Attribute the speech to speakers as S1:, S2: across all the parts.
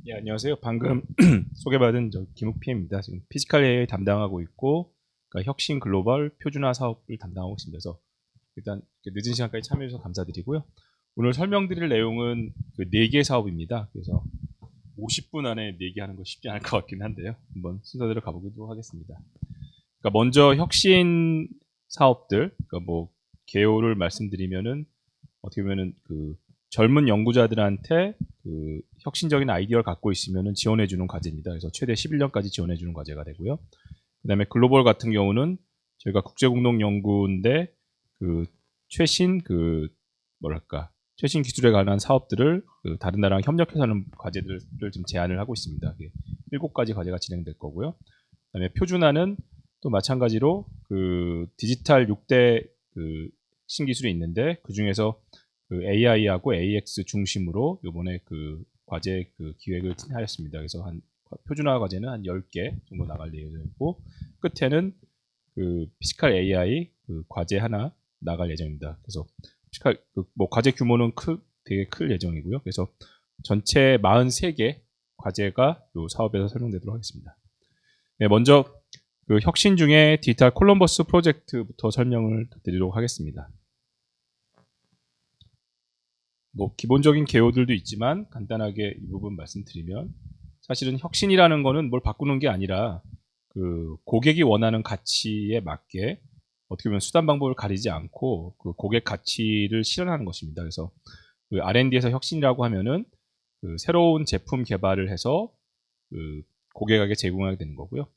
S1: 예, 안녕하세요. 방금 소개받은 김욱PM입니다. 지금 피지컬 AI 담당하고 있고, 그러니까 혁신 글로벌 표준화 사업을 담당하고 있습니다. 그래서 일단 늦은 시간까지 참여해주셔서 감사드리고요. 오늘 설명드릴 내용은 그 4개 사업입니다. 그래서 50분 안에 4개 하는 거 쉽지 않을 것 같긴 한데요. 한번 순서대로 가보도록 하겠습니다. 그러니까 먼저 혁신 사업들, 그러니까 뭐 개요를 말씀드리면은 어떻게 보면은 그 젊은 연구자들한테 그 혁신적인 아이디어를 갖고 있으면은 지원해주는 과제입니다. 그래서 최대 11년까지 지원해주는 과제가 되고요. 그다음에 글로벌 같은 경우는 저희가 국제공동연구인데 그 최신 그 뭐랄까 최신 기술에 관한 사업들을 그 다른 나라랑 협력해서 하는 과제들을 좀 제안을 하고 있습니다. 7가지 과제가 진행될 거고요. 그다음에 표준화는 또 마찬가지로 그 디지털 6대 그 신기술이 있는데 그 중에서 그 AI하고 AX 중심으로 이번에 그 과제 그 기획을 하였습니다. 그래서 한 표준화 과제는 한 10개 정도 나갈 예정이고 끝에는 그 피지컬 AI 그 과제 하나 나갈 예정입니다. 그래서 피지컬 그뭐 과제 규모는 되게 클 예정이고요. 그래서 전체 43개 과제가 이 사업에서 설명되도록 하겠습니다. 네, 먼저 그 혁신 중에 디지털 콜럼버스 프로젝트부터 설명을 드리도록 하겠습니다. 뭐 기본적인 개요들도 있지만 간단하게 이 부분 말씀드리면 사실은 혁신이라는 거는 뭘 바꾸는 게 아니라 그 고객이 원하는 가치에 맞게 어떻게 보면 수단 방법을 가리지 않고 그 고객 가치를 실현하는 것입니다. 그래서 그 R&D에서 혁신이라고 하면은 그 새로운 제품 개발을 해서 그 고객에게 제공하게 되는 거고요.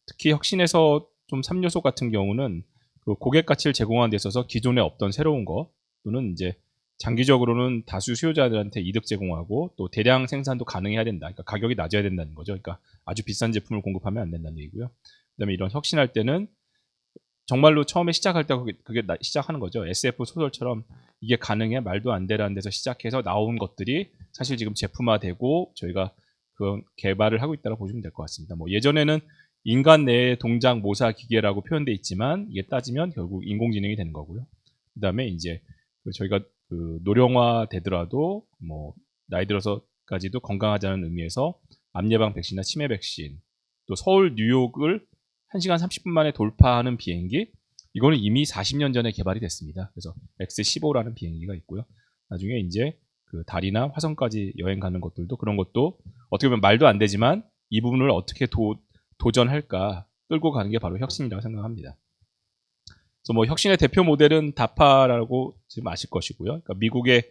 S1: 특히 혁신에서 좀 3요소 같은 경우는 그 고객 가치를 제공하는 데 있어서 기존에 없던 새로운 거 또는 이제 장기적으로는 다수 수요자들한테 이득 제공하고 또 대량 생산도 가능해야 된다. 그러니까 가격이 낮아야 된다는 거죠. 그러니까 아주 비싼 제품을 공급하면 안 된다는 얘기고요. 그다음에 이런 혁신할 때는 정말로 처음에 시작할 때 그게 시작하는 거죠. SF 소설처럼 이게 가능해? 말도 안 되라는 데서 시작해서 나온 것들이 사실 지금 제품화되고 저희가 그 개발을 하고 있다고 보시면 될 것 같습니다. 뭐 예전에는 인간 내의 동작 모사 기계라고 표현돼 있지만 이게 따지면 결국 인공지능이 되는 거고요. 그다음에 이제 저희가 그 노령화 되더라도 뭐 나이 들어서까지도 건강하자는 의미에서 암 예방 백신이나 치매 백신 또 서울 뉴욕을 1시간 30분 만에 돌파하는 비행기 이거는 이미 40년 전에 개발이 됐습니다. 그래서 X-15라는 비행기가 있고요. 나중에 이제 그 달이나 화성까지 여행 가는 것들도 그런 것도 어떻게 보면 말도 안 되지만 이 부분을 어떻게 도전할까 끌고 가는 게 바로 혁신이라고 생각합니다. 그래서 뭐 혁신의 대표 모델은 다파라고 지금 아실 것이고요. 그러니까 미국의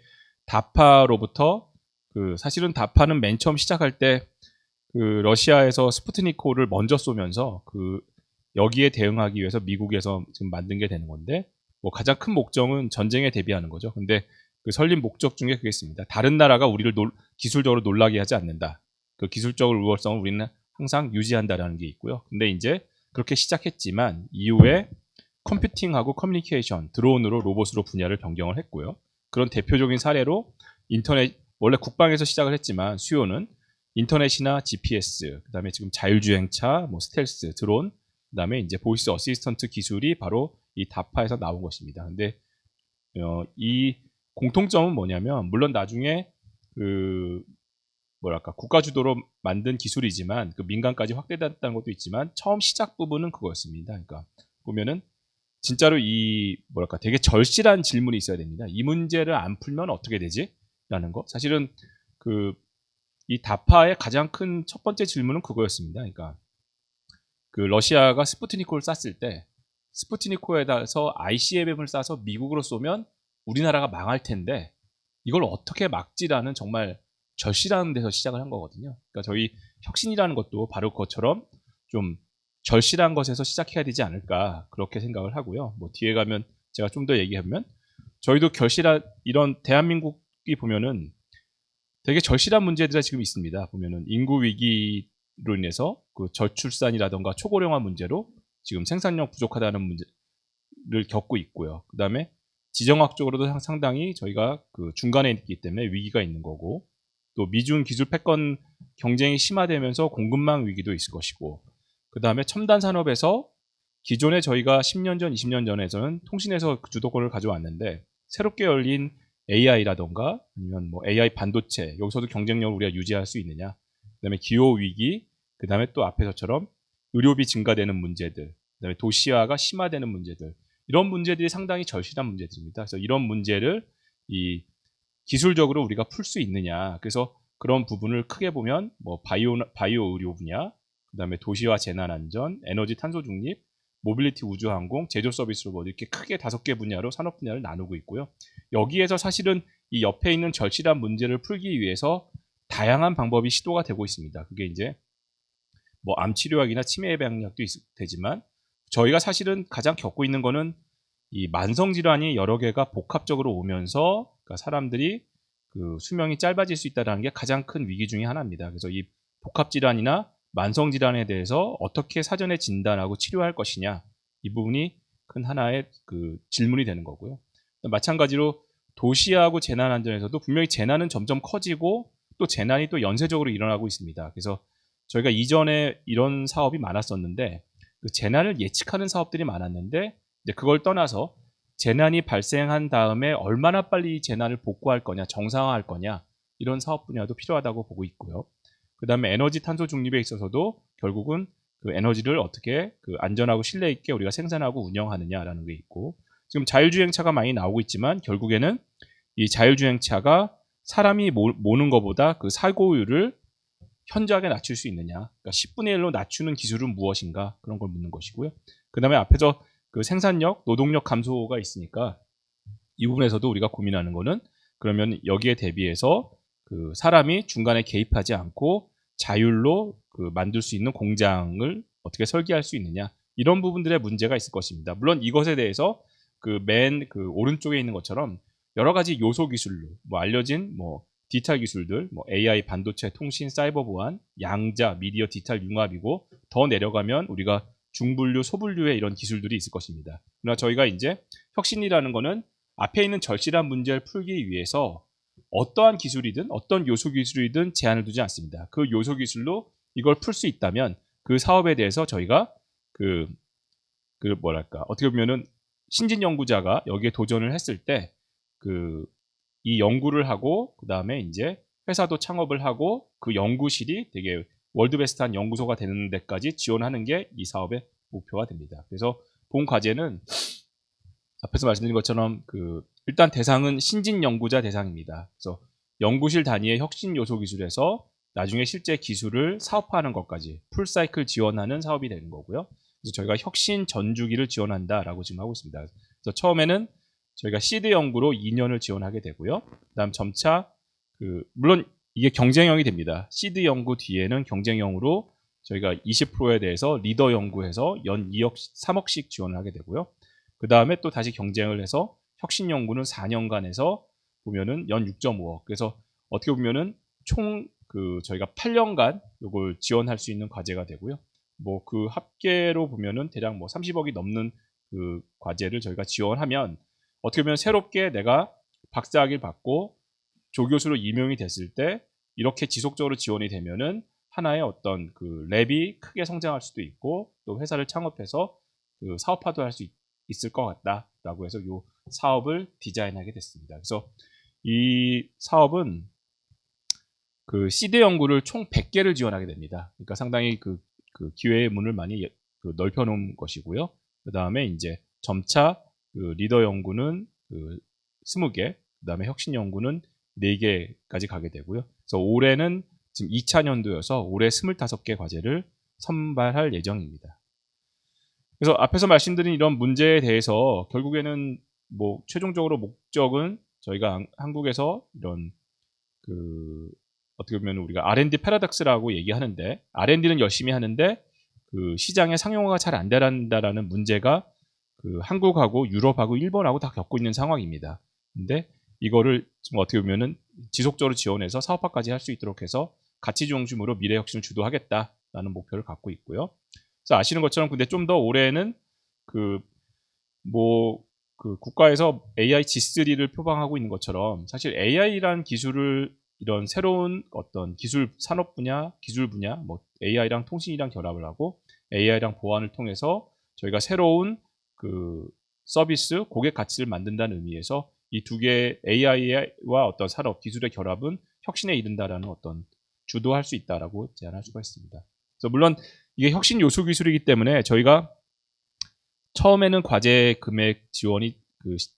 S1: 다파로부터 그 사실은 다파는 맨 처음 시작할 때 그 러시아에서 스푸트니크를 먼저 쏘면서 그 여기에 대응하기 위해서 미국에서 지금 만든 게 되는 건데 뭐 가장 큰 목적은 전쟁에 대비하는 거죠. 근데 그 설립 목적 중에 그게 있습니다. 다른 나라가 우리를 기술적으로 놀라게 하지 않는다. 그 기술적 우월성을 우리는 항상 유지한다라는 게 있고요. 근데 이제 그렇게 시작했지만 이후에 컴퓨팅하고 커뮤니케이션, 드론으로 로봇으로 분야를 변경을 했고요. 그런 대표적인 사례로 인터넷 원래 국방에서 시작을 했지만 수요는 인터넷이나 GPS, 그다음에 지금 자율주행차, 뭐 스텔스, 드론, 그다음에 이제 보이스 어시스턴트 기술이 바로 이 다파에서 나온 것입니다. 근데 이 공통점은 뭐냐면 물론 나중에 그 뭐랄까 국가 주도로 만든 기술이지만 그 민간까지 확대됐다는 것도 있지만 처음 시작 부분은 그거였습니다. 그러니까 보면은 진짜로 이 뭐랄까 되게 절실한 질문이 있어야 됩니다. 이 문제를 안 풀면 어떻게 되지? 라는 거. 사실은 그 이 다파의 가장 큰 첫 번째 질문은 그거였습니다. 그러니까 그 러시아가 스푸트니크를 쐈을 때 스푸트니크에다서 ICBM을 쏴서 미국으로 쏘면 우리나라가 망할 텐데 이걸 어떻게 막지라는 정말 절실한 데서 시작을 한 거거든요. 그러니까 저희 혁신이라는 것도 바로 그것처럼 좀 절실한 것에서 시작해야 되지 않을까 그렇게 생각을 하고요. 뭐 뒤에 가면 제가 좀 더 얘기하면 저희도 이런 대한민국이 보면은 되게 절실한 문제들이 지금 있습니다. 보면은 인구 위기로 인해서 그 저출산이라던가 초고령화 문제로 지금 생산력 부족하다는 문제를 겪고 있고요. 그 다음에 지정학적으로도 상당히 저희가 그 중간에 있기 때문에 위기가 있는 거고 또 미중 기술 패권 경쟁이 심화되면서 공급망 위기도 있을 것이고 그 다음에 첨단 산업에서 기존에 저희가 10년 전, 20년 전에서는 통신에서 주도권을 가져왔는데 새롭게 열린 AI라던가 아니면 뭐 AI 반도체 여기서도 경쟁력을 우리가 유지할 수 있느냐 그다음에 기후 위기, 그다음에 또 앞에서처럼 의료비 증가되는 문제들, 그다음에 도시화가 심화되는 문제들, 이런 문제들이 상당히 절실한 문제들입니다. 그래서 이런 문제를 이 기술적으로 우리가 풀 수 있느냐. 그래서 그런 부분을 크게 보면 뭐 바이오 의료 분야, 그다음에 도시와 재난 안전, 에너지 탄소 중립, 모빌리티 우주 항공, 제조 서비스 로봇, 이렇게 크게 5개 분야로 산업 분야를 나누고 있고요. 여기에서 사실은 이 옆에 있는 절실한 문제를 풀기 위해서 다양한 방법이 시도가 되고 있습니다. 그게 이제 뭐 암 치료약이나 치매 예방약도 되지만, 저희가 사실은 가장 겪고 있는 거는 이 만성 질환이 여러 개가 복합적으로 오면서, 그러니까 사람들이 그 수명이 짧아질 수 있다는 게 가장 큰 위기 중에 하나입니다. 그래서 이 복합 질환이나 만성 질환에 대해서 어떻게 사전에 진단하고 치료할 것이냐, 이 부분이 큰 하나의 그 질문이 되는 거고요. 마찬가지로 도시하고 재난 안전에서도 분명히 재난은 점점 커지고 또 재난이 또 연쇄적으로 일어나고 있습니다. 그래서 저희가 이전에 이런 사업이 많았었는데, 그 재난을 예측하는 사업들이 많았는데, 이제 그걸 떠나서 재난이 발생한 다음에 얼마나 빨리 재난을 복구할 거냐, 정상화할 거냐, 이런 사업 분야도 필요하다고 보고 있고요. 그 다음에 에너지 탄소 중립에 있어서도 결국은 그 에너지를 어떻게 그 안전하고 신뢰 있게 우리가 생산하고 운영하느냐라는 게 있고, 지금 자율주행차가 많이 나오고 있지만 결국에는 이 자율주행차가 사람이 모는 것보다 그 사고율을 현저하게 낮출 수 있느냐, 그러니까 10분의 1로 낮추는 기술은 무엇인가, 그런 걸 묻는 것이고요. 그 다음에 앞에서 그 생산력, 노동력 감소가 있으니까 이 부분에서도 우리가 고민하는 거는, 그러면 여기에 대비해서 그 사람이 중간에 개입하지 않고 자율로 그 만들 수 있는 공장을 어떻게 설계할 수 있느냐, 이런 부분들의 문제가 있을 것입니다. 물론 이것에 대해서 그 그 오른쪽에 있는 것처럼 여러 가지 요소 기술로 뭐 알려진 뭐 디지털 기술들, 뭐 AI, 반도체, 통신, 사이버 보안, 양자, 미디어, 디지털 융합이고, 더 내려가면 우리가 중분류, 소분류의 이런 기술들이 있을 것입니다. 그러나 저희가 이제 혁신이라는 거는 앞에 있는 절실한 문제를 풀기 위해서 어떠한 기술이든 어떤 요소 기술이든 제한을 두지 않습니다. 그 요소 기술로 이걸 풀 수 있다면 그 사업에 대해서 저희가 그 뭐랄까, 어떻게 보면은 신진 연구자가 여기에 도전을 했을 때 이 연구를 하고, 그 다음에 이제 회사도 창업을 하고, 그 연구실이 되게 월드베스트한 연구소가 되는 데까지 지원하는 게 이 사업의 목표가 됩니다. 그래서 본 과제는 앞에서 말씀드린 것처럼 일단 대상은 신진 연구자 대상입니다. 그래서 연구실 단위의 혁신 요소 기술에서 나중에 실제 기술을 사업화하는 것까지 풀사이클 지원하는 사업이 되는 거고요. 그래서 저희가 혁신 전주기를 지원한다라고 지금 하고 있습니다. 그래서 처음에는 저희가 시드 연구로 2년을 지원하게 되고요. 그다음 점차 물론 이게 경쟁형이 됩니다. 시드 연구 뒤에는 경쟁형으로 저희가 20%에 대해서 리더 연구해서 연 2억, 3억씩 지원을 하게 되고요. 그 다음에 또 다시 경쟁을 해서 혁신 연구는 4년간 해서 보면은 연 6.5억. 그래서 어떻게 보면은 총 저희가 8년간 이걸 지원할 수 있는 과제가 되고요. 뭐 그 합계로 보면은 대략 뭐 30억이 넘는 그 과제를 저희가 지원하면, 어떻게 보면 새롭게 내가 박사학위를 받고 조교수로 임용이 됐을 때 이렇게 지속적으로 지원이 되면은 하나의 어떤 그 랩이 크게 성장할 수도 있고, 또 회사를 창업해서 그 사업화도 할 수 있을 것 같다라고 해서 이 사업을 디자인하게 됐습니다. 그래서 이 사업은 그 시드 연구를 총 100개를 지원하게 됩니다. 그러니까 상당히 그 기회의 문을 많이 넓혀 놓은 것이고요. 그 다음에 이제 점차 리더 연구는 20개, 그 다음에 혁신 연구는 4개까지 가게 되고요. 그래서 올해는 지금 2차 년도여서 올해 25개 과제를 선발할 예정입니다. 그래서 앞에서 말씀드린 이런 문제에 대해서 결국에는 뭐 최종적으로 목적은 저희가 한국에서 이런 어떻게 보면 우리가 R&D 패러독스라고 얘기하는데, R&D는 열심히 하는데 그 시장에 상용화가 잘 안 된다라는 문제가 한국하고 유럽하고 일본하고 다 겪고 있는 상황입니다. 근데 이거를 좀 어떻게 보면은 지속적으로 지원해서 사업화까지 할 수 있도록 해서 가치 중심으로 미래 혁신을 주도하겠다라는 목표를 갖고 있고요. 그래서 아시는 것처럼 근데 좀 더 올해는 국가에서 AI G3를 표방하고 있는 것처럼, 사실 AI라는 기술을 이런 새로운 어떤 기술 산업 분야, 기술 분야, 뭐 AI랑 통신이랑 결합을 하고 AI랑 보안을 통해서 저희가 새로운 서비스, 고객 가치를 만든다는 의미에서 이 두 개의 AI와 어떤 산업 기술의 결합은 혁신에 이른다라는 어떤 주도할 수 있다라고 제안할 수가 있습니다. 그래서 물론 이게 혁신 요소 기술이기 때문에 저희가 처음에는 과제 금액 지원이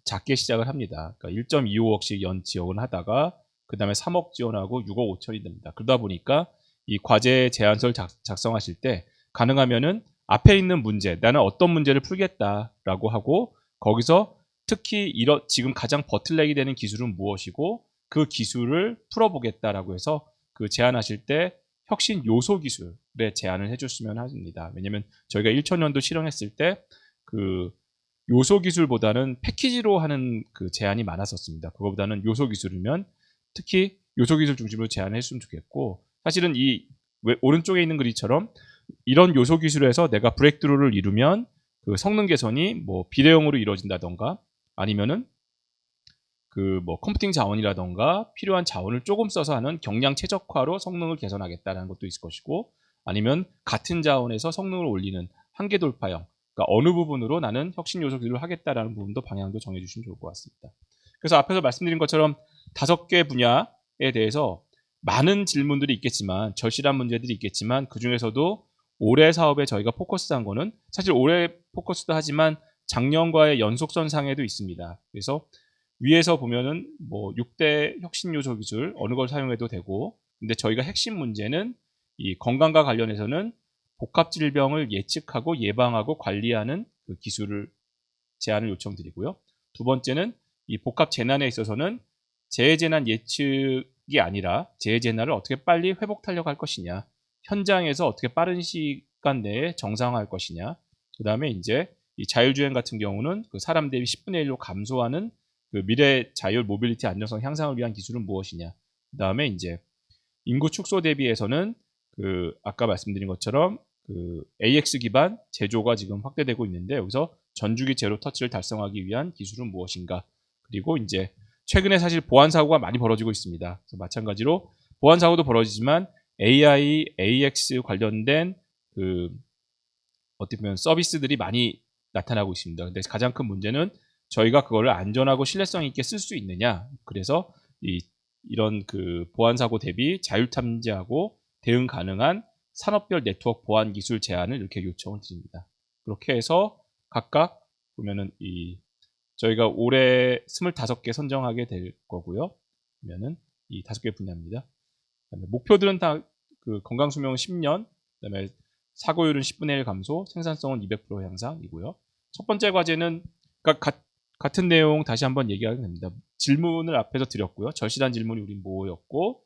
S1: 작게 시작을 합니다. 그러니까 1.25억씩 연 지원을 하다가 그 다음에 3억 지원하고 6억 5천이 됩니다. 그러다 보니까 이 과제 제안서를 작성하실 때 가능하면은 앞에 있는 문제, 나는 어떤 문제를 풀겠다라고 하고 거기서 특히 지금 가장 버틀넥이 되는 기술은 무엇이고 그 기술을 풀어보겠다라고 해서 그 제안하실 때 혁신 요소 기술에 제안을 해줬으면 합니다. 왜냐면 저희가 1천년도 실행했을 때 그 요소 기술보다는 패키지로 하는 그 제안이 많았었습니다. 그거보다는 요소 기술이면 특히 요소 기술 중심으로 제안을 했으면 좋겠고 사실은 이 오른쪽에 있는 그림처럼 이런 요소 기술에서 내가 브레이크드루를 이루면 그 성능 개선이 뭐 비례형으로 이루어진다던가 아니면은 그 뭐 컴퓨팅 자원이라던가 필요한 자원을 조금 써서 하는 경량 최적화로 성능을 개선하겠다는 것도 있을 것이고 아니면 같은 자원에서 성능을 올리는 한계 돌파형 그러니까 어느 부분으로 나는 혁신 요소 기술을 하겠다라는 부분도 방향도 정해주시면 좋을 것 같습니다. 그래서 앞에서 말씀드린 것처럼 5개 분야에 대해서 많은 질문들이 있겠지만 절실한 문제들이 있겠지만 그 중에서도 올해 사업에 저희가 포커스한 거는 사실 올해 포커스도 하지만 작년과의 연속선 상에도 있습니다. 그래서 위에서 보면은 뭐 6대 혁신 요소 기술 어느 걸 사용해도 되고 근데 저희가 핵심 문제는 이 건강과 관련해서는 복합 질병을 예측하고 예방하고 관리하는 그 기술을 제안을 요청드리고요. 두 번째는 이 복합 재난에 있어서는 재해재난 예측이 아니라 재해재난을 어떻게 빨리 회복 탄력할 것이냐, 현장에서 어떻게 빠른 시간 내에 정상화할 것이냐, 그 다음에 이제 이 자율주행 같은 경우는 그 사람 대비 10분의 1로 감소하는 그 미래 자율 모빌리티 안정성 향상을 위한 기술은 무엇이냐, 그 다음에 이제 인구 축소 대비해서는 그 아까 말씀드린 것처럼 그 AX 기반 제조가 지금 확대되고 있는데 여기서 전주기 제로 터치를 달성하기 위한 기술은 무엇인가? 그리고 이제 최근에 사실 보안 사고가 많이 벌어지고 있습니다. 그래서 마찬가지로 보안 사고도 벌어지지만 AI, AX 관련된 그 어떻게 보면 서비스들이 많이 나타나고 있습니다. 근데 가장 큰 문제는 저희가 그거를 안전하고 신뢰성 있게 쓸 수 있느냐. 그래서 이런 그 보안 사고 대비 자율 탐지하고 대응 가능한 산업별 네트워크 보안 기술 제안을 이렇게 요청을 드립니다. 그렇게 해서 각각 보면은 저희가 올해 25개 선정하게 될 거고요. 그러면은 이 5개 분야입니다. 그다음에 목표들은 다 그 건강 수명은 10년, 그다음에 사고율은 10분의 1 감소, 생산성은 200% 향상이고요. 첫 번째 과제는 그러니까 같은 내용 다시 한번 얘기하게 됩니다. 질문을 앞에서 드렸고요. 절실한 질문이 우린 뭐였고,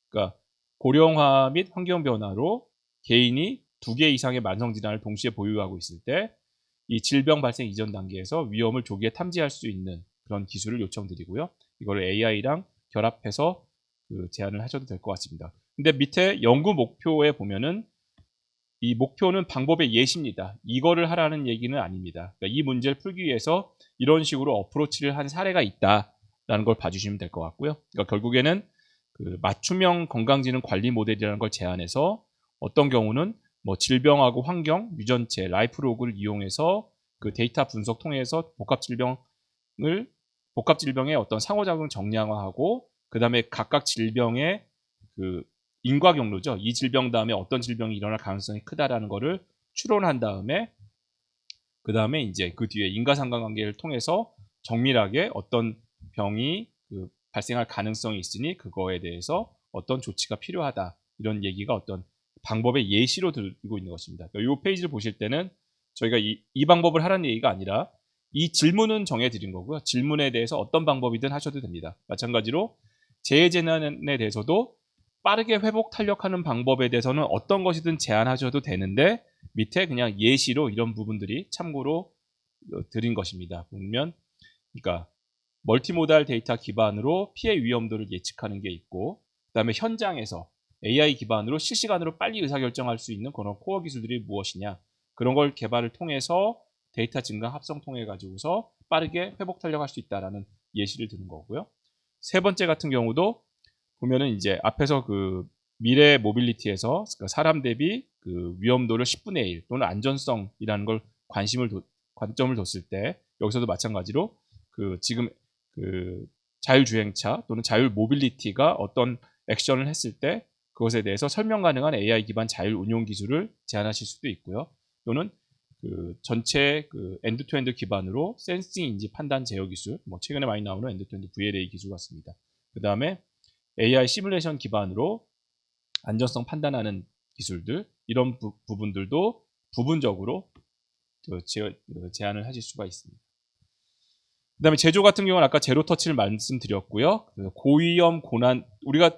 S1: 그러니까 고령화 및 환경 변화로 개인이 2개 이상의 만성 질환을 동시에 보유하고 있을 때 이 질병 발생 이전 단계에서 위험을 조기에 탐지할 수 있는 그런 기술을 요청드리고요. 이거를 AI랑 결합해서 그 제안을 하셔도 될 것 같습니다. 근데 밑에 연구 목표에 보면은 이 목표는 방법의 예시입니다. 이거를 하라는 얘기는 아닙니다. 그러니까 이 문제를 풀기 위해서 이런 식으로 어프로치를 한 사례가 있다라는 걸 봐주시면 될 것 같고요. 그러니까 결국에는 그 맞춤형 건강지능 관리 모델이라는 걸 제안해서 어떤 경우는 뭐 질병하고 환경, 유전체, 라이프로그를 이용해서 그 데이터 분석 통해서 복합 질병의 어떤 상호작용 정량화하고 그 다음에 각각 질병의 그 인과 경로죠. 이 질병 다음에 어떤 질병이 일어날 가능성이 크다라는 거를 추론한 다음에 그 다음에 이제 그 뒤에 인과상관관계를 통해서 정밀하게 어떤 병이 발생할 가능성이 있으니 그거에 대해서 어떤 조치가 필요하다 이런 얘기가 어떤 방법의 예시로 들고 있는 것입니다. 이 페이지를 보실 때는 저희가 이 방법을 하라는 얘기가 아니라 이 질문은 정해드린 거고요. 질문에 대해서 어떤 방법이든 하셔도 됩니다. 마찬가지로 재해재난에 대해서도 빠르게 회복 탄력하는 방법에 대해서는 어떤 것이든 제안하셔도 되는데 밑에 그냥 예시로 이런 부분들이 참고로 드린 것입니다. 보면 그러니까 멀티모달 데이터 기반으로 피해 위험도를 예측하는 게 있고 그다음에 현장에서 AI 기반으로 실시간으로 빨리 의사결정할 수 있는 그런 코어 기술들이 무엇이냐 그런 걸 개발을 통해서 데이터 증강 합성 통해 가지고서 빠르게 회복 탄력할 수 있다라는 예시를 드는 거고요. 세 번째 같은 경우도 보면은 이제 앞에서 그 미래 모빌리티에서 그러니까 사람 대비 그 위험도를 10분의 1 또는 안전성이라는 걸 관점을 뒀을 때 여기서도 마찬가지로 그 지금 그 자율주행차 또는 자율 모빌리티가 어떤 액션을 했을 때 그것에 대해서 설명 가능한 AI 기반 자율 운용 기술을 제안하실 수도 있고요. 또는 그 전체 그 엔드투엔드 기반으로 센싱 인지 판단 제어 기술, 뭐 최근에 많이 나오는 엔드투엔드 VLA 기술 같습니다. 그 다음에 AI 시뮬레이션 기반으로 안전성 판단하는 기술들, 이런 부분들도 부분적으로 제안을 하실 수가 있습니다. 그 다음에 제조 같은 경우는 아까 제로 터치를 말씀드렸고요. 고위험 고난, 우리가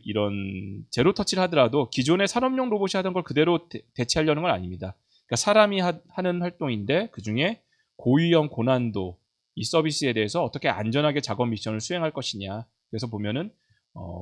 S1: 이런 제로 터치를 하더라도 기존의 산업용 로봇이 하던 걸 그대로 대체하려는 건 아닙니다. 그러니까 사람이 하는 활동인데 그 중에 고위험 고난도 이 서비스에 대해서 어떻게 안전하게 작업 미션을 수행할 것이냐. 그래서 보면은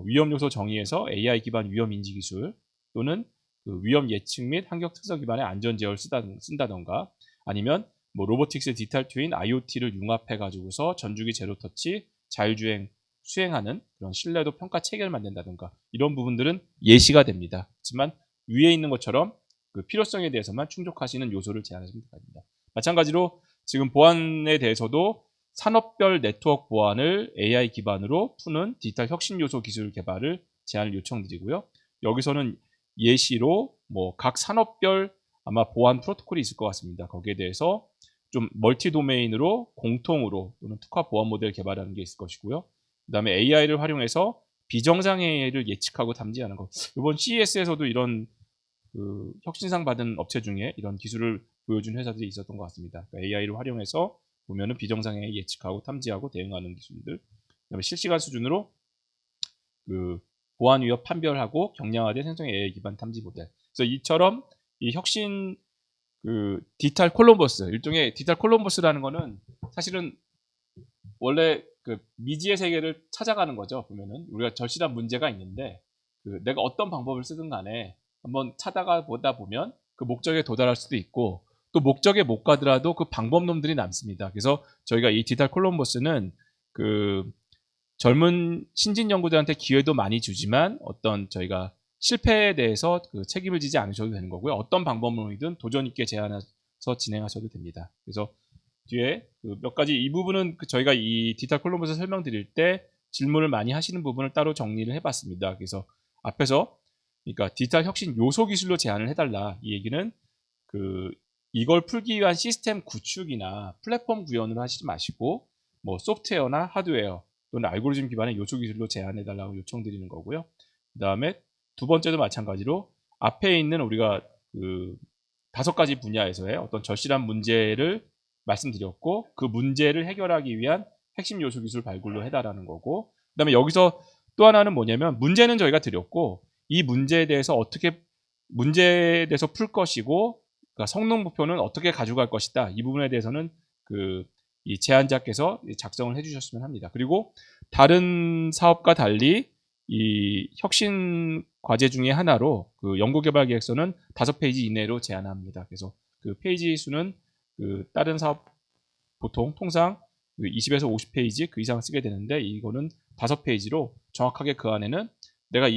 S1: 위험 요소 정의에서 AI 기반 위험 인지 기술 또는 그 위험 예측 및 환경 특성 기반의 안전 제어를 쓴다던가 아니면 뭐 로보틱스 디지털 트윈 IoT를 융합해 가지고서 전주기 제로 터치 자율주행 수행하는 그런 신뢰도 평가 체계를 만든다던가 이런 부분들은 예시가 됩니다. 하지만 위에 있는 것처럼 그 필요성에 대해서만 충족하시는 요소를 제안하시면 됩니다. 마찬가지로 지금 보안에 대해서도 산업별 네트워크 보안을 AI 기반으로 푸는 디지털 혁신 요소 기술 개발을 제안을 요청드리고요. 여기서는 예시로 뭐 각 산업별 아마 보안 프로토콜이 있을 것 같습니다. 거기에 대해서 좀 멀티 도메인으로 공통으로 또는 특화 보안 모델 개발하는 게 있을 것이고요. 그 다음에 AI를 활용해서 비정상회의를 예측하고 탐지하는 것. 이번 CES에서도 이런 그 혁신상 받은 업체 중에 이런 기술을 보여준 회사들이 있었던 것 같습니다. 그러니까 AI를 활용해서 보면은 비정상회의 예측하고 탐지하고 대응하는 기술들. 그다음에 실시간 수준으로 그 보안 위협 판별하고 경량화된 생성 AI 기반 탐지 모델. 그래서 이처럼 이 혁신 그 디지털 콜럼버스, 일종의 디지털 콜럼버스라는 거는 사실은 원래 그 미지의 세계를 찾아가는 거죠. 보면은 우리가 절실한 문제가 있는데 그 내가 어떤 방법을 쓰든 간에 한번 찾아가 보다 보면 그 목적에 도달할 수도 있고 또 목적에 못 가더라도 그 방법론들이 남습니다. 그래서 저희가 이 디지털 콜럼버스는 그 젊은 신진 연구자한테 기회도 많이 주지만 어떤 저희가 실패에 대해서 그 책임을 지지 않으셔도 되는 거고요. 어떤 방법론이든 도전 있게 제안해서 진행하셔도 됩니다. 그래서 뒤에 그 몇 가지 이 부분은 저희가 이 디지털 콜럼버스 설명드릴 때 질문을 많이 하시는 부분을 따로 정리를 해봤습니다. 그래서 앞에서 그러니까 디지털 혁신 요소 기술로 제안을 해달라 이 얘기는 그 이걸 풀기 위한 시스템 구축이나 플랫폼 구현을 하시지 마시고 뭐 소프트웨어나 하드웨어 또는 알고리즘 기반의 요소 기술로 제안해달라고 요청드리는 거고요. 그 다음에 두 번째도 마찬가지로 앞에 있는 우리가 그 5가지 분야에서의 어떤 절실한 문제를 말씀드렸고 그 문제를 해결하기 위한 핵심 요소 기술 발굴로 해달라는 거고 그 다음에 여기서 또 하나는 뭐냐면 문제는 저희가 드렸고 이 문제에 대해서 어떻게 문제에 대해서 풀 것이고 그러니까 성능 목표는 어떻게 가져갈 것이다. 이 부분에 대해서는 이 제안자께서 작성을 해주셨으면 합니다. 그리고 다른 사업과 달리 이 혁신 과제 중에 하나로 그 연구개발 계획서는 5페이지 이내로 제안합니다. 그래서 그 페이지 수는 그 다른 사업 보통 통상 20에서 50페이지 그 이상 쓰게 되는데 이거는 5페이지로 정확하게 그 안에는 내가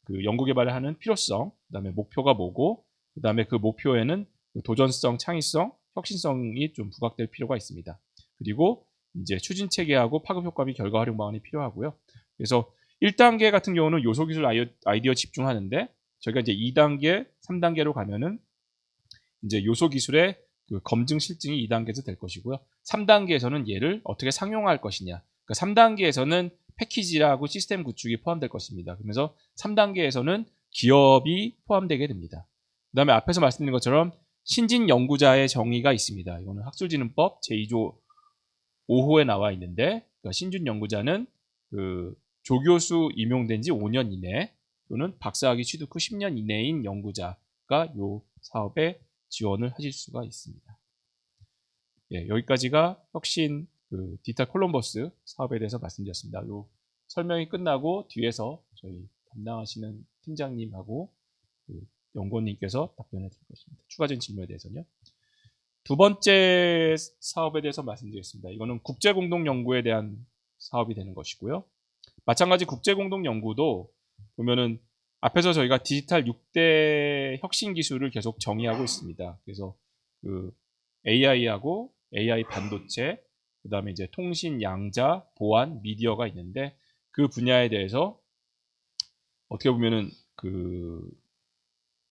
S1: 그 연구개발을 하는 필요성, 그다음에 목표가 뭐고, 그다음에 그 목표에는 도전성, 창의성, 혁신성이 좀 부각될 필요가 있습니다. 그리고 이제 추진 체계하고 파급 효과 및 결과 활용 방안이 필요하고요. 그래서 1단계 같은 경우는 요소 기술 아이디어 집중하는데 저희가 이제 2단계, 3단계로 가면은 이제 요소 기술의 그 검증 실증이 2단계에서 될 것이고요. 3단계에서는 얘를 어떻게 상용화할 것이냐. 그러니까 3단계에서는 패키지라고 시스템 구축이 포함될 것입니다. 그러면서 3단계에서는 기업이 포함되게 됩니다. 그 다음에 앞에서 말씀드린 것처럼 신진 연구자의 정의가 있습니다. 이거는 학술진흥법 제2조 5호에 나와 있는데 그러니까 신준 연구자는 그 조교수 임용된 지 5년 이내 또는 박사학위 취득 후 10년 이내인 연구자가 이 사업에 지원을 하실 수가 있습니다. 예, 여기까지가 혁신 그 디지털 콜럼버스 사업에 대해서 말씀드렸습니다. 요 설명이 끝나고 뒤에서 저희 담당하시는 팀장님하고 그 연구원님께서 답변해 드릴 것입니다. 추가적인 질문에 대해서는요. 두 번째 사업에 대해서 말씀드리겠습니다. 이거는 국제공동연구에 대한 사업이 되는 것이고요. 마찬가지 국제공동연구도 보면은 앞에서 저희가 디지털 6대 혁신 기술을 계속 정의하고 있습니다. 그래서 그 AI하고 AI 반도체, 그 다음에 이제 통신, 양자, 보안, 미디어가 있는데 그 분야에 대해서 어떻게 보면은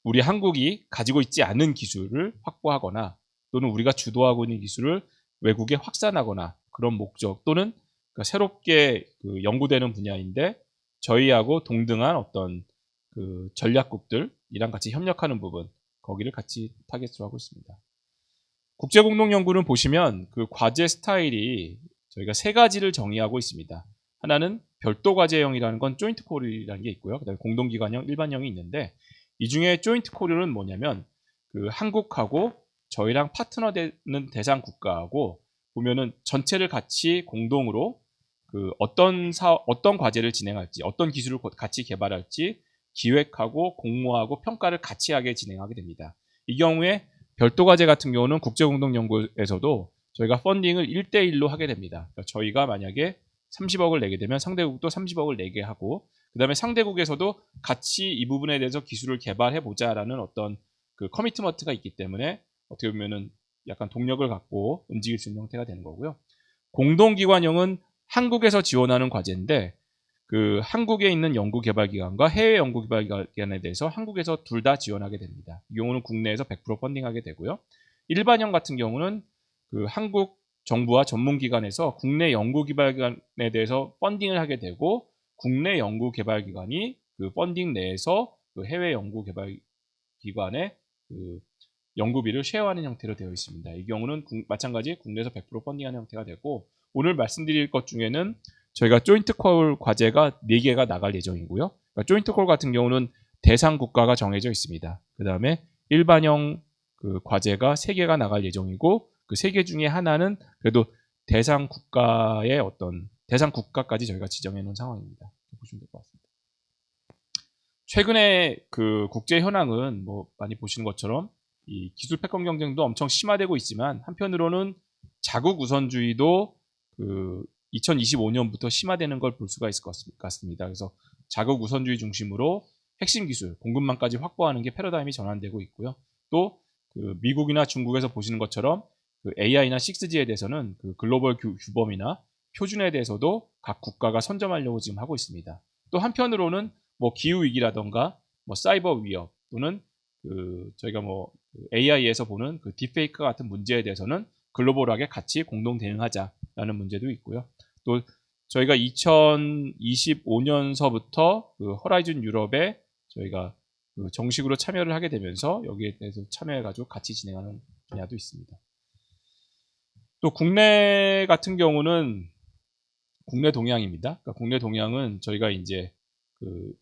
S1: 우리 한국이 가지고 있지 않은 기술을 확보하거나 또는 우리가 주도하고 있는 기술을 외국에 확산하거나 그런 목적 또는 그러니까 새롭게 연구되는 분야인데 저희하고 동등한 어떤 전략국들이랑 같이 협력하는 부분 거기를 같이 타겟으로 하고 있습니다. 국제공동연구는 보시면 그 과제 스타일이 저희가 세 가지를 정의하고 있습니다. 하나는 별도 과제형이라는 건 조인트 콜이라는 게 있고요. 그다음에 공동기관형, 일반형이 있는데 이 중에 조인트 콜은 뭐냐면 한국하고 저희랑 파트너되는 대상 국가하고 보면은 전체를 같이 공동으로 어떤 과제를 진행할지, 어떤 기술을 같이 개발할지 기획하고 공모하고 평가를 같이 하게 진행하게 됩니다. 이 경우에 별도 과제 같은 경우는 국제공동연구에서도 저희가 펀딩을 1대1로 하게 됩니다. 그러니까 저희가 만약에 30억을 내게 되면 상대국도 30억을 내게 하고 그 다음에 상대국에서도 같이 이 부분에 대해서 기술을 개발해보자라는 어떤 커미트먼트가 있기 때문에 어떻게 보면은 약간 동력을 갖고 움직일 수 있는 형태가 되는 거고요. 공동기관형은 한국에서 지원하는 과제인데 한국에 있는 연구개발기관과 해외 연구개발기관에 대해서 한국에서 둘 다 지원하게 됩니다. 이 경우는 국내에서 100% 펀딩하게 되고요. 일반형 같은 경우는 한국 정부와 전문기관에서 국내 연구개발기관에 대해서 펀딩을 하게 되고 국내 연구개발기관이 펀딩 내에서 해외 연구개발기관의 연구비를 쉐어하는 형태로 되어 있습니다. 이 경우는 마찬가지 국내에서 100% 펀딩하는 형태가 되고 오늘 말씀드릴 것 중에는 저희가 조인트 콜 과제가 4개가 나갈 예정이고요. 그러니까 조인트 콜 같은 경우는 대상 국가가 정해져 있습니다. 그 다음에 일반형 과제가 3개가 나갈 예정이고 그 3개 중에 하나는 그래도 대상 국가까지 저희가 지정해 놓은 상황입니다. 보시면 될 것 같습니다. 최근에 국제 현황은 뭐 많이 보시는 것처럼 이 기술 패권 경쟁도 엄청 심화되고 있지만 한편으로는 자국 우선주의도 2025년부터 심화되는 걸 볼 수가 있을 것 같습니다. 그래서 자국 우선주의 중심으로 핵심 기술, 공급망까지 확보하는 게 패러다임이 전환되고 있고요. 또 미국이나 중국에서 보시는 것처럼 AI나 6G에 대해서는 글로벌 규범이나 표준에 대해서도 각 국가가 선점하려고 지금 하고 있습니다. 또 한편으로는 뭐 기후 위기라던가 뭐 사이버 위협 또는 저희가 뭐 AI에서 보는 딥페이크 같은 문제에 대해서는 글로벌하게 같이 공동 대응하자라는 문제도 있고요. 또 저희가 2025년서부터 허라이즌 유럽에 저희가 정식으로 참여를 하게 되면서 여기에 대해서 참여해가지고 같이 진행하는 분야도 있습니다. 또 국내 같은 경우는 국내 동향입니다. 그러니까 국내 동향은 저희가 이제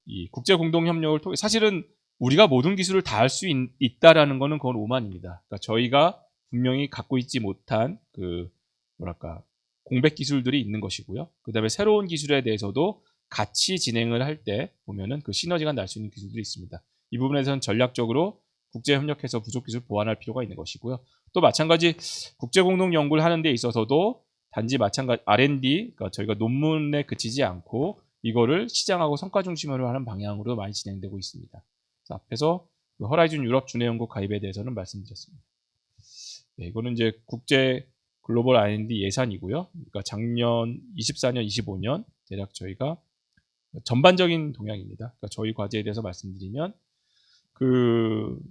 S1: 이 국제 공동 협력을 통해 사실은 우리가 모든 기술을 다 할 수 있다라는 거는 그건 오만입니다. 그러니까 저희가 분명히 갖고 있지 못한 공백 기술들이 있는 것이고요. 그다음에 새로운 기술에 대해서도 같이 진행을 할 때 보면은 시너지가 날 수 있는 기술들이 있습니다. 이 부분에서는 전략적으로 국제 협력해서 부족 기술 보완할 필요가 있는 것이고요. 또 마찬가지 국제 공동 연구를 하는 데 있어서도 단지 마찬가지 R&D, 그러니까 저희가 논문에 그치지 않고 이거를 시장하고 성과 중심으로 하는 방향으로 많이 진행되고 있습니다. 앞에서 허라이즌 유럽 준해연구 가입에 대해서는 말씀드렸습니다. 네, 이거는 이제 국제 글로벌 R&D 예산이고요. 그러니까 작년 24년, 25년 대략 저희가 전반적인 동향입니다. 그러니까 저희 과제에 대해서 말씀드리면 그러니까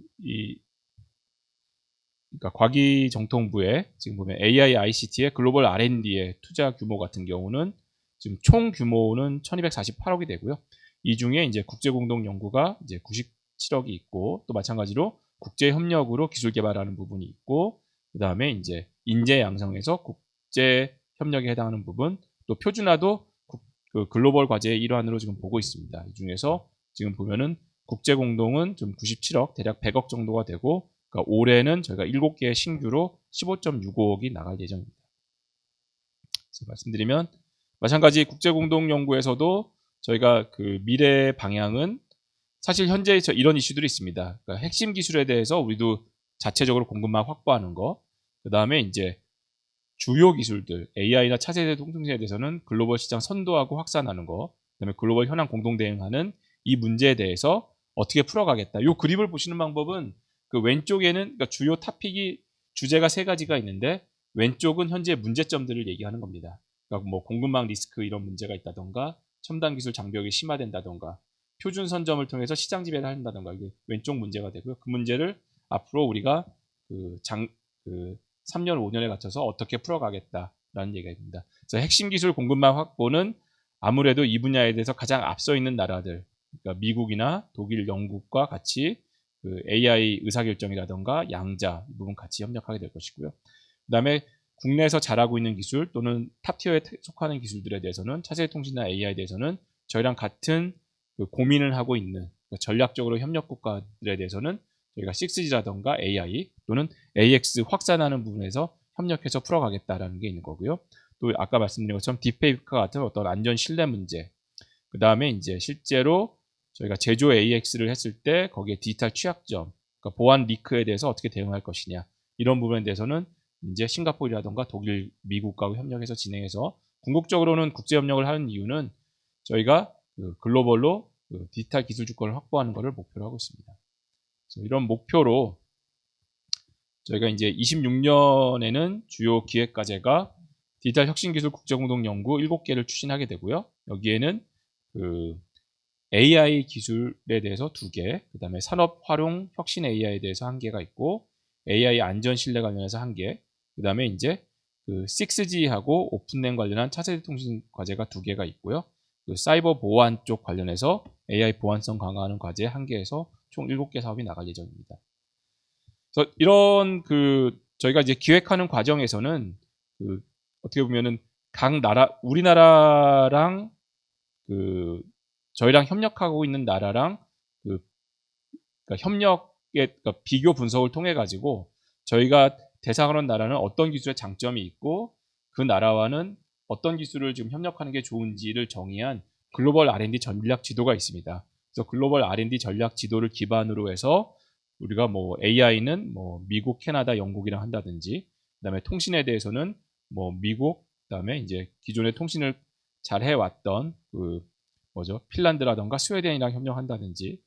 S1: 과기정통부의 지금 보면 AI, ICT의 글로벌 R&D의 투자 규모 같은 경우는 지금 총 규모는 1248억이 되고요. 이 중에 이제 국제공동연구가 이제 97억이 있고 또 마찬가지로 국제협력으로 기술 개발하는 부분이 있고 그 다음에 이제 인재 양성에서 국제협력에 해당하는 부분 또 표준화도 글로벌 과제의 일환으로 지금 보고 있습니다. 이 중에서 지금 보면은 국제공동은 좀 97억 대략 100억 정도가 되고 그러니까 올해는 저희가 7개의 신규로 15.65억이 나갈 예정입니다. 그래서 말씀드리면 마찬가지 국제공동연구에서도 저희가 미래 방향은 사실 현재 이런 이슈들이 있습니다. 그러니까 핵심 기술에 대해서 우리도 자체적으로 공급망 확보하는 거, 그 다음에 이제 주요 기술들, AI나 차세대 통신에 대해서는 글로벌 시장 선도하고 확산하는 거, 그 다음에 글로벌 현안 공동 대응하는 이 문제에 대해서 어떻게 풀어가겠다. 이 그림을 보시는 방법은 왼쪽에는 그러니까 주요 주제가 3가지가 있는데 왼쪽은 현재 문제점들을 얘기하는 겁니다. 그러니까 뭐 공급망 리스크 이런 문제가 있다던가 첨단 기술 장벽이 심화된다던가 표준 선점을 통해서 시장 지배를 한다던가 이게 왼쪽 문제가 되고요. 그 문제를 앞으로 우리가 그 3년, 5년에 갖춰서 어떻게 풀어가겠다라는 얘기가 됩니다. 그래서 핵심 기술 공급망 확보는 아무래도 이 분야에 대해서 가장 앞서 있는 나라들, 그러니까 미국이나 독일, 영국과 같이 그 AI 의사결정이라던가 양자 이 부분 같이 협력하게 될 것이고요. 그다음에 국내에서 잘하고 있는 기술 또는 탑티어에 속하는 기술들에 대해서는 차세대 통신이나 AI에 대해서는 저희랑 같은 그 고민을 하고 있는 그러니까 전략적으로 협력 국가들에 대해서는 저희가 6G라던가 AI 또는 AX 확산하는 부분에서 협력해서 풀어가겠다라는 게 있는 거고요. 또 아까 말씀드린 것처럼 딥페이크와 같은 어떤 안전 신뢰 문제, 그 다음에 이제 실제로 저희가 제조 AX를 했을 때 거기에 디지털 취약점, 그러니까 보안 리크에 대해서 어떻게 대응할 것이냐 이런 부분에 대해서는 이제 싱가포르라던가 독일, 미국과 협력해서 진행해서 궁극적으로는 국제 협력을 하는 이유는 저희가 그 글로벌로 그 디지털 기술 주권을 확보하는 것을 목표로 하고 있습니다. 그래서 이런 목표로 저희가 이제 26년에는 주요 기획과제가 디지털 혁신기술 국제공동연구 7개를 추진하게 되고요. 여기에는 그 AI 기술에 대해서 2개, 그 다음에 산업 활용 혁신 AI에 대해서 1개가 있고, AI 안전 신뢰 관련해서 1개, 그 다음에 이제 그 6G하고 오픈랜 관련한 차세대 통신 과제가 2개가 있고요. 그 사이버 보안 쪽 관련해서 AI 보안성 강화하는 과제 1개에서 총 7개 사업이 나갈 예정입니다. 그래서 이런 그 저희가 이제 기획하는 과정에서는 그 어떻게 보면은 각 나라, 우리나라랑 그 저희랑 협력하고 있는 나라랑 그러니까 협력의 그러니까 비교 분석을 통해 가지고 저희가 대상으로 한 나라는 어떤 기술의 장점이 있고 그 나라와는 어떤 기술을 지금 협력하는 게 좋은지를 정의한 글로벌 R&D 전략 지도가 있습니다. 그래서 글로벌 R&D 전략 지도를 기반으로 해서 우리가 뭐 AI는 뭐 미국, 캐나다, 영국이랑 한다든지, 그다음에 통신에 대해서는 뭐 미국, 그다음에 이제 기존의 통신을 잘 해왔던 그 뭐죠 핀란드라던가 스웨덴이랑 협력한다든지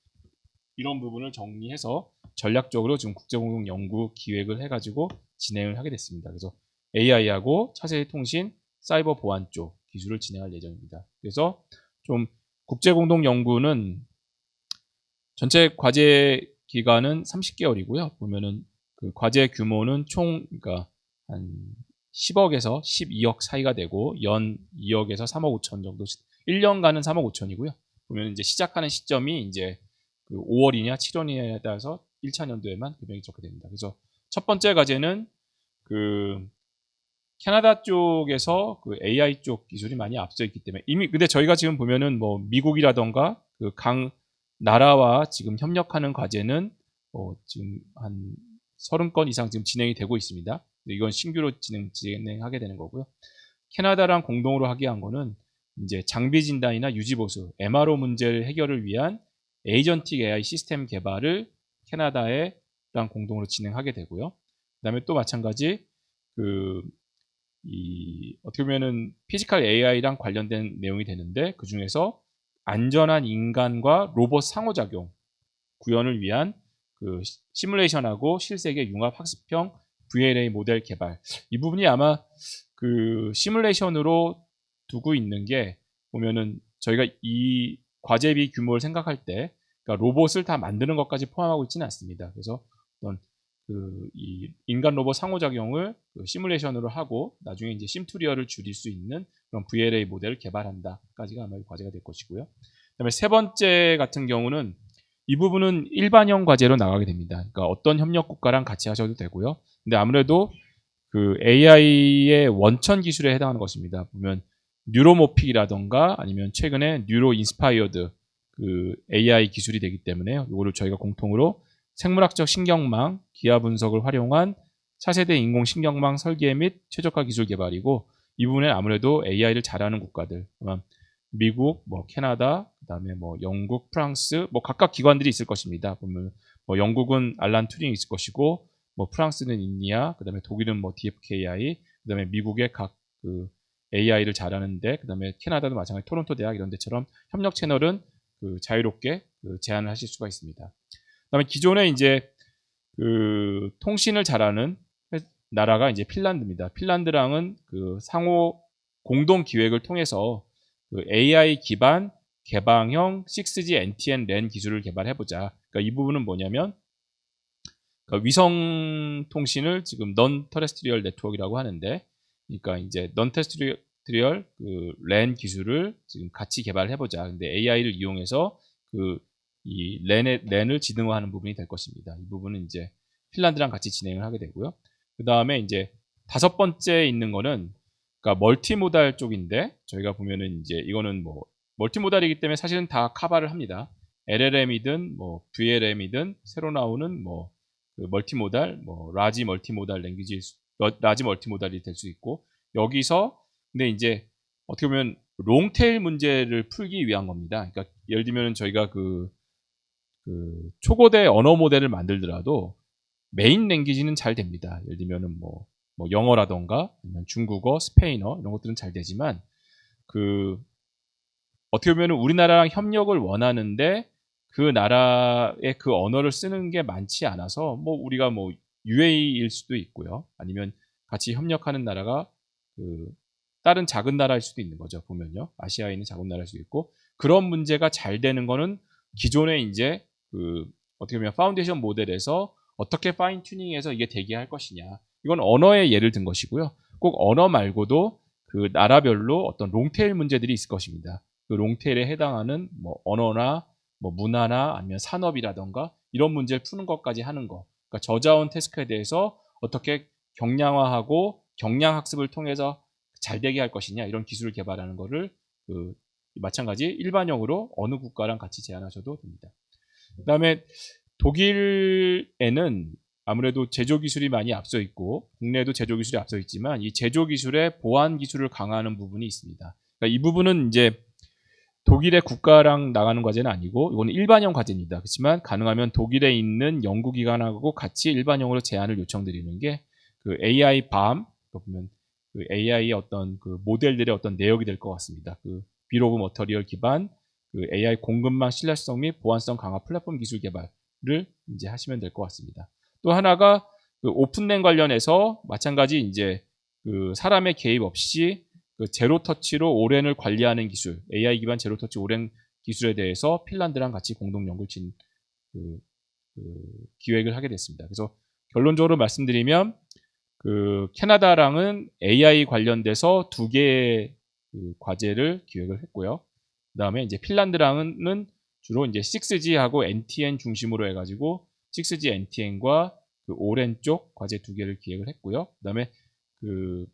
S1: 이런 부분을 정리해서 전략적으로 지금 국제공동 연구 기획을 해가지고 진행을 하게 됐습니다. 그래서 AI하고 차세대 통신, 사이버 보안 쪽 기술을 진행할 예정입니다. 그래서 좀 국제공동 연구는 전체 과제 기간은 30개월이고요. 보면은 그 과제 규모는 총 그러니까 한 10억에서 12억 사이가 되고 연 2억에서 3억 5천 정도 1년간은 3억 5천이고요. 보면 이제 시작하는 시점이 이제 그 5월이냐 7월이냐에 따라서 1차 년도에만 금액이 적게 됩니다. 그래서 첫 번째 과제는 그 캐나다 쪽에서 그 AI 쪽 기술이 많이 앞서 있기 때문에 이미 근데 저희가 지금 보면은 뭐 미국이라던가 그 각 나라와 지금 협력하는 과제는 지금 한 30건 이상 지금 진행이 되고 있습니다. 이건 신규로 진행하게 되는 거고요. 캐나다랑 공동으로 하게 한 거는 이제 장비 진단이나 유지 보수, MRO 문제를 해결을 위한 에이전틱 AI 시스템 개발을 캐나다랑 공동으로 진행하게 되고요. 그다음에 또 마찬가지 어떻게 보면은 피지컬 AI랑 관련된 내용이 되는데 그 중에서 안전한 인간과 로봇 상호작용 구현을 위한 그 시뮬레이션하고 실세계 융합 학습형 VLA 모델 개발 이 부분이 아마 그 시뮬레이션으로 두고 있는 게 보면은 저희가 이 과제비 규모를 생각할 때 그러니까 로봇을 다 만드는 것까지 포함하고 있지는 않습니다. 그래서 어떤 이 인간 로봇 상호작용을 시뮬레이션으로 하고 나중에 이제 심투리얼을 줄일 수 있는 그런 VLA 모델을 개발한다까지가 아마 과제가 될 것이고요. 그다음에 세 번째 같은 경우는 이 부분은 일반형 과제로 나가게 됩니다. 그러니까 어떤 협력 국가랑 같이 하셔도 되고요. 근데 아무래도 그 AI의 원천 기술에 해당하는 것입니다. 보면 뉴로모픽이라던가 아니면 최근에 뉴로 인스파이어드 그 AI 기술이 되기 때문에 이거를 저희가 공통으로 생물학적 신경망, 기하 분석을 활용한 차세대 인공신경망 설계 및 최적화 기술 개발이고 이 부분에 아무래도 AI를 잘하는 국가들, 미국, 뭐 캐나다, 그다음에 뭐 영국, 프랑스, 뭐 각각 기관들이 있을 것입니다. 보면 뭐 영국은 알란 튜링이 있을 것이고, 뭐 프랑스는 인니아, 그다음에 독일은 뭐 DFKI, 그다음에 미국의 각 그 AI를 잘하는데, 그다음에 캐나다도 마찬가지 토론토 대학 이런 데처럼 협력 채널은 그 자유롭게 제안을 하실 수가 있습니다. 그다음에 기존에 이제 그 통신을 잘하는 나라가 이제 핀란드입니다. 핀란드랑은 그 상호 공동 기획을 통해서 그 AI 기반 개방형 6G NTN 랜 기술을 개발해보자. 그러니까 이 부분은 뭐냐면 그러니까 위성 통신을 지금 non terrestrial 네트워크라고 하는데, 그러니까 이제 non terrestrial 그 랜 기술을 지금 같이 개발해보자. 근데 AI를 이용해서 그 이 랜을 지능화하는 부분이 될 것입니다. 이 부분은 이제 핀란드랑 같이 진행을 하게 되고요. 그 다음에 이제 5번째 있는 거는 그러니까 멀티모달 쪽인데, 저희가 보면은 이제 이거는 뭐 멀티모달이기 때문에 사실은 다 커버를 합니다. LLM이든 뭐 VLM이든 새로 나오는 뭐 그 멀티모달, 뭐 라지 멀티모달 랭귀지, 라지 멀티모달이 될 수 있고, 여기서 근데 이제 어떻게 보면 롱테일 문제를 풀기 위한 겁니다. 그러니까 예를 들면 저희가 그 초고대 언어 모델을 만들더라도 메인 랭귀지는 잘 됩니다. 예를 들면은 뭐 영어라던가 아니면 중국어, 스페인어 이런 것들은 잘 되지만 그 어떻게 보면 우리나라랑 협력을 원하는데 그 나라의 그 언어를 쓰는 게 많지 않아서 뭐 우리가 뭐 UAE일 수도 있고요. 아니면 같이 협력하는 나라가 그 다른 작은 나라일 수도 있는 거죠. 보면요. 아시아에 있는 작은 나라일 수도 있고, 그런 문제가 잘 되는 거는 기존에 이제 그 어떻게 보면 파운데이션 모델에서 어떻게 파인 튜닝해서 이게 되게 할 것이냐. 이건 언어의 예를 든 것이고요. 꼭 언어 말고도 그 나라별로 어떤 롱테일 문제들이 있을 것입니다. 그 롱테일에 해당하는 뭐 언어나 뭐 문화나 아니면 산업이라던가 이런 문제를 푸는 것까지 하는 거. 그러니까 저자원 태스크에 대해서 어떻게 경량화하고 경량 학습을 통해서 잘 되게 할 것이냐, 이런 기술을 개발하는 거를 그 마찬가지 일반형으로 어느 국가랑 같이 제안하셔도 됩니다. 그다음에 독일에는 아무래도 제조 기술이 많이 앞서 있고 국내에도 제조 기술이 앞서 있지만 이 제조 기술의 보안 기술을 강화하는 부분이 있습니다. 그러니까 이 부분은 이제 독일의 국가랑 나가는 과제는 아니고 이거는 일반형 과제입니다. 그렇지만 가능하면 독일에 있는 연구기관하고 같이 일반형으로 제안을 요청드리는 게 그 AI 밤 보면 그 AI의 어떤 그 모델들의 어떤 내역이 될 것 같습니다. 그 빌 오브 머터리얼 기반 그 AI 공급망 신뢰성 및 보안성 강화 플랫폼 기술 개발을 이제 하시면 될 것 같습니다. 또 하나가 그 오픈랜 관련해서 마찬가지 이제 그 사람의 개입 없이 그 제로 터치로 오랜을 관리하는 기술, AI 기반 제로 터치 오랜 기술에 대해서 핀란드랑 같이 공동 연구를 그 기획을 하게 됐습니다. 그래서 결론적으로 말씀드리면 그 캐나다랑은 AI 관련돼서 2개의 그 과제를 기획을 했고요. 그다음에 이제 핀란드랑은 주로 이제 6G하고 NTN 중심으로 해가지고 6G NTN과 그 오랜 쪽 과제 2개를 기획을 했고요. 그다음에 그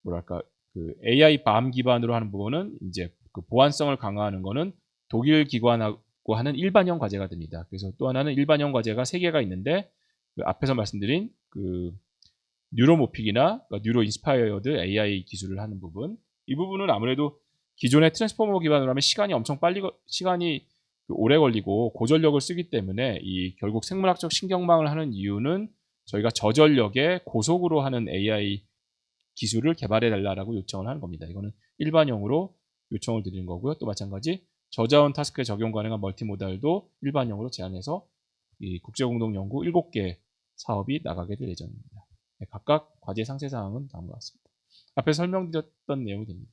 S1: 뭐랄까 그 AI 밤 기반으로 하는 부분은 이제 그 보안성을 강화하는 거는 독일 기관하고 하는 일반형 과제가 됩니다. 그래서 또 하나는 일반형 과제가 3개가 있는데 그 앞에서 말씀드린 그 뉴로모픽이나 뉴로 인스파이어드 AI 기술을 하는 부분, 이 부분은 아무래도 기존의 트랜스포머 기반으로 하면 시간이 오래 걸리고 고전력을 쓰기 때문에 이 결국 생물학적 신경망을 하는 이유는 저희가 저전력에 고속으로 하는 AI 기술을 개발해 달라고 요청을 하는 겁니다. 이거는 일반형으로 요청을 드리는 거고요. 또 마찬가지 저자원 타스크에 적용 가능한 멀티모달도 일반형으로 제안해서 이 국제공동연구 7개 사업이 나가게 될 예정입니다. 네, 각각 과제 상세 사항은 다음과 같습니다. 앞에 설명드렸던 내용이 됩니다.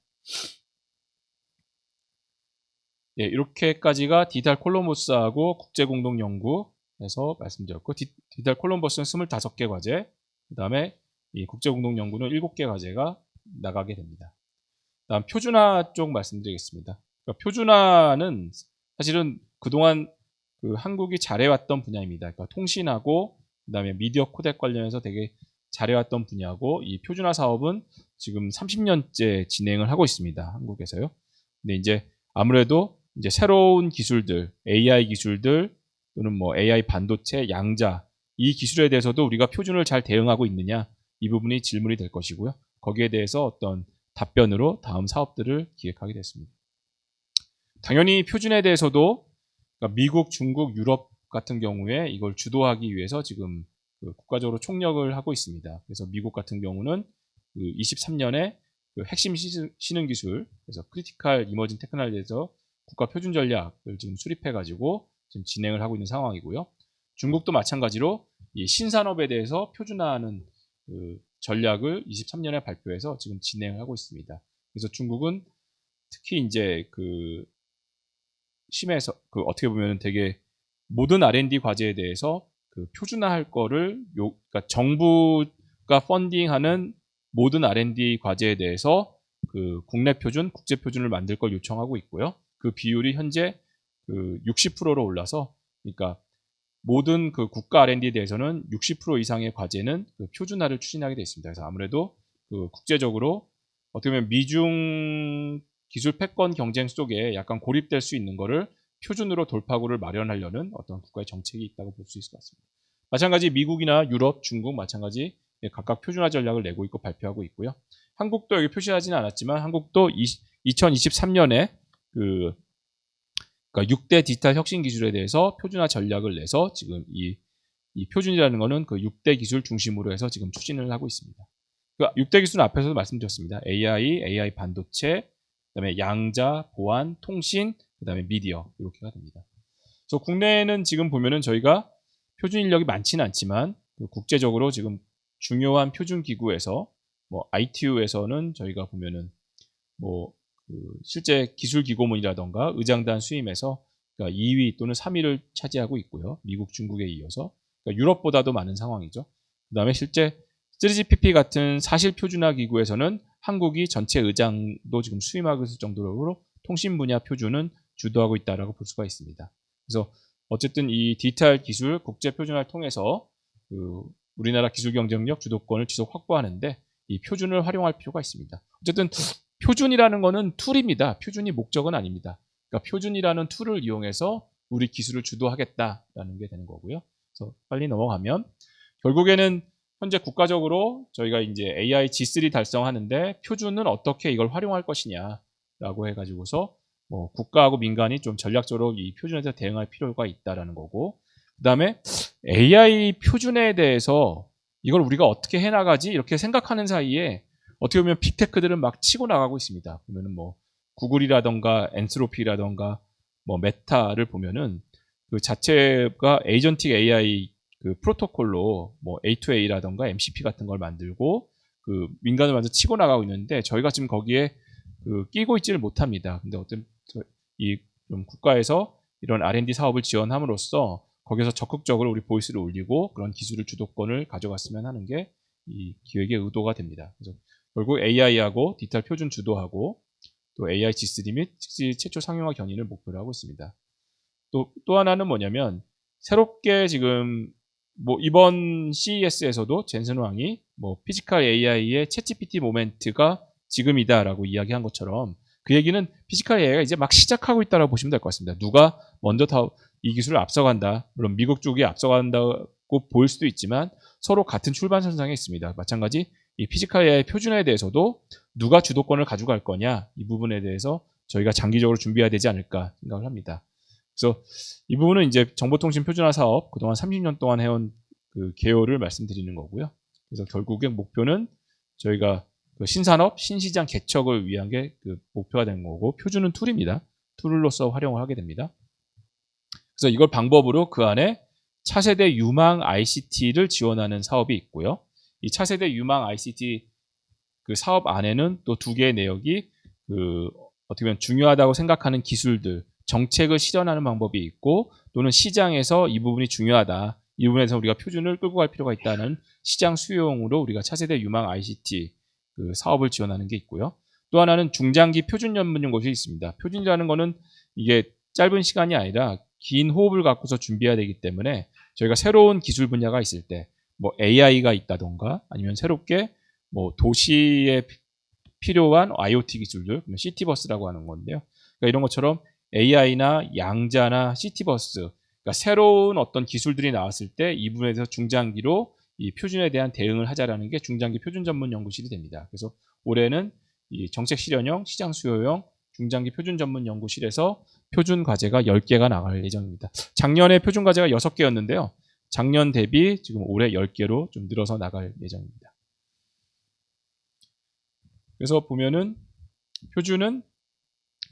S1: 예, 이렇게까지가 디지털 콜럼버스하고 국제공동연구에서 말씀드렸고, 디지털 콜럼버스는 25개 과제, 그 다음에 이 국제공동연구는 7개 과제가 나가게 됩니다. 다음 표준화 쪽 말씀드리겠습니다. 그러니까 표준화는 사실은 그동안 그 한국이 잘해왔던 분야입니다. 그러니까 통신하고 그다음에 미디어 코덱 관련해서 되게 잘해왔던 분야고, 이 표준화 사업은 지금 30년째 진행을 하고 있습니다. 한국에서요. 근데 이제 아무래도 이제 새로운 기술들, AI 기술들 또는 뭐 AI 반도체, 양자, 이 기술에 대해서도 우리가 표준을 잘 대응하고 있느냐, 이 부분이 질문이 될 것이고요. 거기에 대해서 어떤 답변으로 다음 사업들을 기획하게 됐습니다. 당연히 표준에 대해서도 그러니까 미국, 중국, 유럽 같은 경우에 이걸 주도하기 위해서 지금 그 국가적으로 총력을 하고 있습니다. 그래서 미국 같은 경우는 그 23년에 그 핵심 신흥 기술, 그래서 크리티컬 이머징 테크놀로지에서 국가 표준 전략을 지금 수립해가지고 지금 진행을 하고 있는 상황이고요. 중국도 마찬가지로 이 신산업에 대해서 표준화하는 그 전략을 23년에 발표해서 지금 진행을 하고 있습니다. 그래서 중국은 특히 이제 그 심해서 어떻게 보면 되게 모든 R&D 과제에 대해서 표준화할 거를 그러니까 정부가 펀딩하는 모든 R&D 과제에 대해서 국내 표준, 국제 표준을 만들 걸 요청하고 있고요. 그 비율이 현재 60%로 올라서, 그러니까 모든 국가 R&D에 대해서는 60% 이상의 과제는 표준화를 추진하게 되어 있습니다. 그래서 아무래도 국제적으로 어떻게 보면 미중 기술 패권 경쟁 속에 약간 고립될 수 있는 거를 표준으로 돌파구를 마련하려는 어떤 국가의 정책이 있다고 볼 수 있을 것 같습니다. 마찬가지 미국이나 유럽, 중국 마찬가지 각각 표준화 전략을 내고 있고 발표하고 있고요. 한국도 여기 표시하지는 않았지만 한국도 2023년에 그러니까 6대 디지털 혁신 기술에 대해서 표준화 전략을 내서 지금 이 표준이라는 거는 6대 기술 중심으로 해서 지금 추진을 하고 있습니다. 6대 기술은 앞에서도 말씀드렸습니다. AI 반도체, 그다음에 양자, 보안, 통신, 그다음에 미디어 이렇게가 됩니다. 그래서 국내에는 지금 보면은 저희가 표준 인력이 많지는 않지만 국제적으로 지금 중요한 표준 기구에서 뭐 ITU에서는 저희가 보면은 실제 기술 기고문이라던가 의장단 수임에서 그러니까 2위 또는 3위를 차지하고 있고요. 미국, 중국에 이어서 그러니까 유럽보다도 많은 상황이죠. 그다음에 실제 3GPP 같은 사실 표준화 기구에서는 한국이 전체 의장도 지금 수임하고 있을 정도로 통신 분야 표준은 주도하고 있다라고 볼 수가 있습니다. 그래서 어쨌든 이 디지털 기술 국제 표준화를 통해서 우리나라 기술 경쟁력 주도권을 지속 확보하는데 이 표준을 활용할 필요가 있습니다. 어쨌든 표준이라는 거는 툴입니다. 표준이 목적은 아닙니다. 그러니까 표준이라는 툴을 이용해서 우리 기술을 주도하겠다라는 게 되는 거고요. 그래서 빨리 넘어가면 결국에는 현재 국가적으로 저희가 이제 AI G3 달성하는데 표준은 어떻게 이걸 활용할 것이냐라고 해가지고서 국가하고 민간이 좀 전략적으로 이 표준에 대해서 대응할 필요가 있다라는 거고, 그 다음에 AI 표준에 대해서 이걸 우리가 어떻게 해나가지 이렇게 생각하는 사이에 어떻게 보면 빅테크들은 막 치고 나가고 있습니다. 보면은 구글이라던가 엔스로피라던가 메타를 보면은 그 자체가 에이전틱 AI 프로토콜로 A2A라던가 MCP 같은 걸 만들고 민간을 완전 치고 나가고 있는데 저희가 지금 거기에 끼고 있지를 못합니다. 근데 어떤 좀 국가에서 이런 R&D 사업을 지원함으로써 거기서 적극적으로 우리 보이스를 올리고 그런 기술을 주도권을 가져갔으면 하는 게 이 기획의 의도가 됩니다. 그래서 결국 AI하고 디지털 표준 주도하고 또 AI G3 및 G 최초 상용화 견인을 목표로 하고 있습니다. 또 하나는 뭐냐면 새롭게 지금 이번 CES에서도 젠슨 왕이 피지컬 AI의 챗GPT 모멘트가 지금이다라고 이야기한 것처럼 그 얘기는 피지컬 AI가 이제 막 시작하고 있다라고 보시면 될 것 같습니다. 누가 먼저 이 기술을 앞서간다. 물론 미국 쪽이 앞서간다고 보일 수도 있지만 서로 같은 출발선상에 있습니다. 마찬가지 이 피지컬 AI 표준화에 대해서도 누가 주도권을 가져갈 거냐 이 부분에 대해서 저희가 장기적으로 준비해야 되지 않을까 생각을 합니다. 그래서 이 부분은 이제 정보통신 표준화 사업 그동안 30년 동안 해온 개요를 말씀드리는 거고요. 그래서 결국의 목표는 저희가 신산업, 신시장 개척을 위한 게 목표가 되는 거고 표준은 툴입니다. 툴로서 활용을 하게 됩니다. 그래서 이걸 방법으로 그 안에 차세대 유망 ICT를 지원하는 사업이 있고요. 이 차세대 유망 ICT 사업 안에는 또 두 개의 내역이 어떻게 보면 중요하다고 생각하는 기술들, 정책을 실현하는 방법이 있고 또는 시장에서 이 부분이 중요하다. 이 부분에서 우리가 표준을 끌고 갈 필요가 있다는 시장 수요용으로 우리가 차세대 유망 ICT 사업을 지원하는 게 있고요. 또 하나는 중장기 표준 전문 연구실이 있습니다. 표준이라는 거는 이게 짧은 시간이 아니라 긴 호흡을 갖고서 준비해야 되기 때문에 저희가 새로운 기술 분야가 있을 때 AI가 있다던가 아니면 새롭게 도시에 필요한 IoT 기술들, 시티버스라고 하는 건데요. 그러니까 이런 것처럼 AI나 양자나 시티버스, 그러니까 새로운 어떤 기술들이 나왔을 때 이 부분에 대해서 중장기로 이 표준에 대한 대응을 하자라는 게 중장기 표준 전문 연구실이 됩니다. 그래서 올해는 이 정책 실현형, 시장 수요형, 중장기 표준 전문 연구실에서 표준 과제가 10개가 나갈 예정입니다. 작년에 표준 과제가 6개였는데요. 작년 대비 지금 올해 10개로 좀 늘어서 나갈 예정입니다. 그래서 보면은 표준은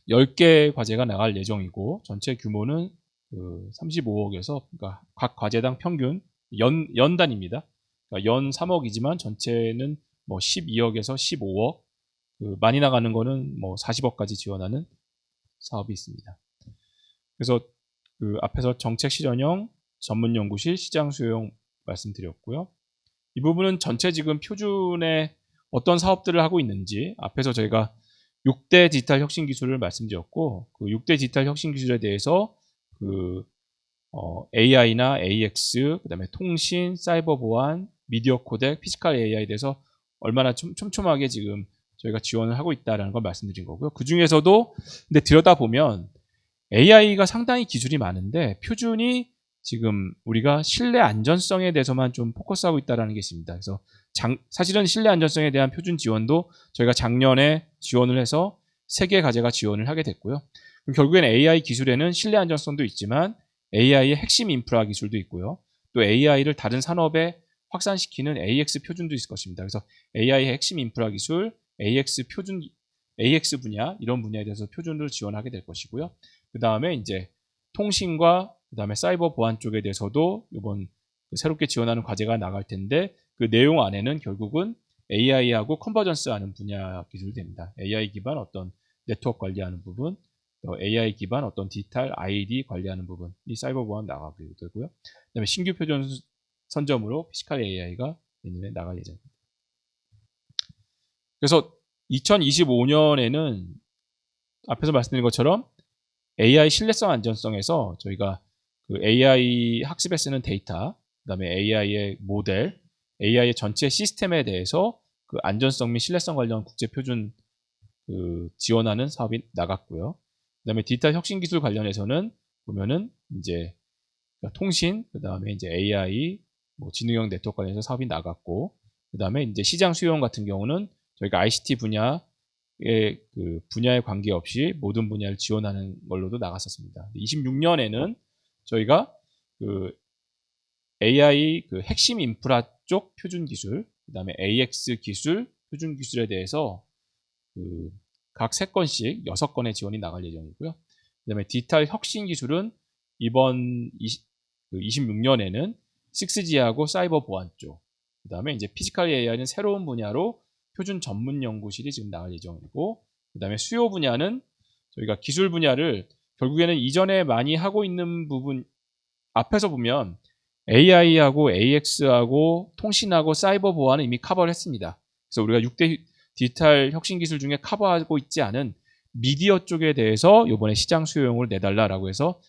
S1: 10개 과제가 나갈 예정이고 전체 규모는 35억에서 그러니까 각 과제당 평균 연단입니다. 그러니까 연 3억이지만 전체는 12억에서 15억 많이 나가는 거는 40억까지 지원하는 사업이 있습니다. 그래서 그 앞에서 정책 실현형, 전문 연구실, 시장 수요형 말씀드렸고요. 이 부분은 전체 지금 표준에 어떤 사업들을 하고 있는지 앞에서 저희가 6대 디지털 혁신 기술을 말씀드렸고 그 6대 디지털 혁신 기술에 대해서 그 AI나 AX, 그다음에 통신, 사이버 보안, 미디어 코덱, 피지컬 AI에 대해서 얼마나 촘촘하게 지금 저희가 지원을 하고 있다라는 걸 말씀드린 거고요. 그 중에서도 근데 들여다보면 AI가 상당히 기술이 많은데 표준이 지금 우리가 실내 안전성에 대해서만 좀 포커스하고 있다는 게 있습니다. 그래서 사실은 실내 안전성에 대한 표준 지원도 저희가 작년에 지원을 해서 3개 과제가 지원을 하게 됐고요. 그럼 결국에는 AI 기술에는 실내 안전성도 있지만 AI의 핵심 인프라 기술도 있고요. 또 AI를 다른 산업에 확산시키는 AX 표준도 있을 것입니다. 그래서 AI의 핵심 인프라 기술, AX 표준, AX 분야 이런 분야에 대해서 표준을 지원하게 될 것이고요. 그 다음에 이제 통신과 그 다음에 사이버 보안 쪽에 대해서도 이번 새롭게 지원하는 과제가 나갈 텐데 그 내용 안에는 결국은 AI하고 컨버전스하는 분야 기술이 됩니다. AI 기반 어떤 네트워크 관리하는 부분, AI 기반 어떤 디지털 ID 관리하는 부분, 이 사이버 보안 나가게 되고요. 그다음에 신규 표준 선점으로 피지컬 AI가 내년에 나갈 예정입니다. 그래서 2025년에는 앞에서 말씀드린 것처럼 AI 신뢰성 안전성에서 저희가 그 AI 학습에 쓰는 데이터, 그다음에 AI의 모델, AI의 전체 시스템에 대해서 그 안전성 및 신뢰성 관련 국제 표준 그 지원하는 사업이 나갔고요. 그다음에 디지털 혁신 기술 관련해서는 보면은 이제 통신, 그다음에 이제 AI, 뭐 지능형 네트워크 관련해서 사업이 나갔고, 그다음에 이제 시장 수용 같은 경우는 저희가 ICT 분야의 그 분야에 관계없이 모든 분야를 지원하는 걸로도 나갔었습니다. 26년에는 저희가 그 AI 그 핵심 인프라 쪽 표준 기술, 그다음에 AX 기술, 표준 기술에 대해서 그 각 3건씩 6건의 지원이 나갈 예정이고요. 그다음에 디지털 혁신 기술은 이번 26년에는 6G하고 사이버 보안 쪽, 그다음에 이제 피지컬 AI는 새로운 분야로 표준 전문 연구실이 지금 나갈 예정이고, 그다음에 수요 분야는 저희가 기술 분야를 결국에는 이전에 많이 하고 있는 부분 앞에서 보면 AI하고 AX하고 통신하고 사이버 보안은 이미 커버를 했습니다. 그래서 우리가 6대 디지털 혁신 기술 중에 커버하고 있지 않은 미디어 쪽에 대해서 이번에 시장 수요용을 내달라라고 해서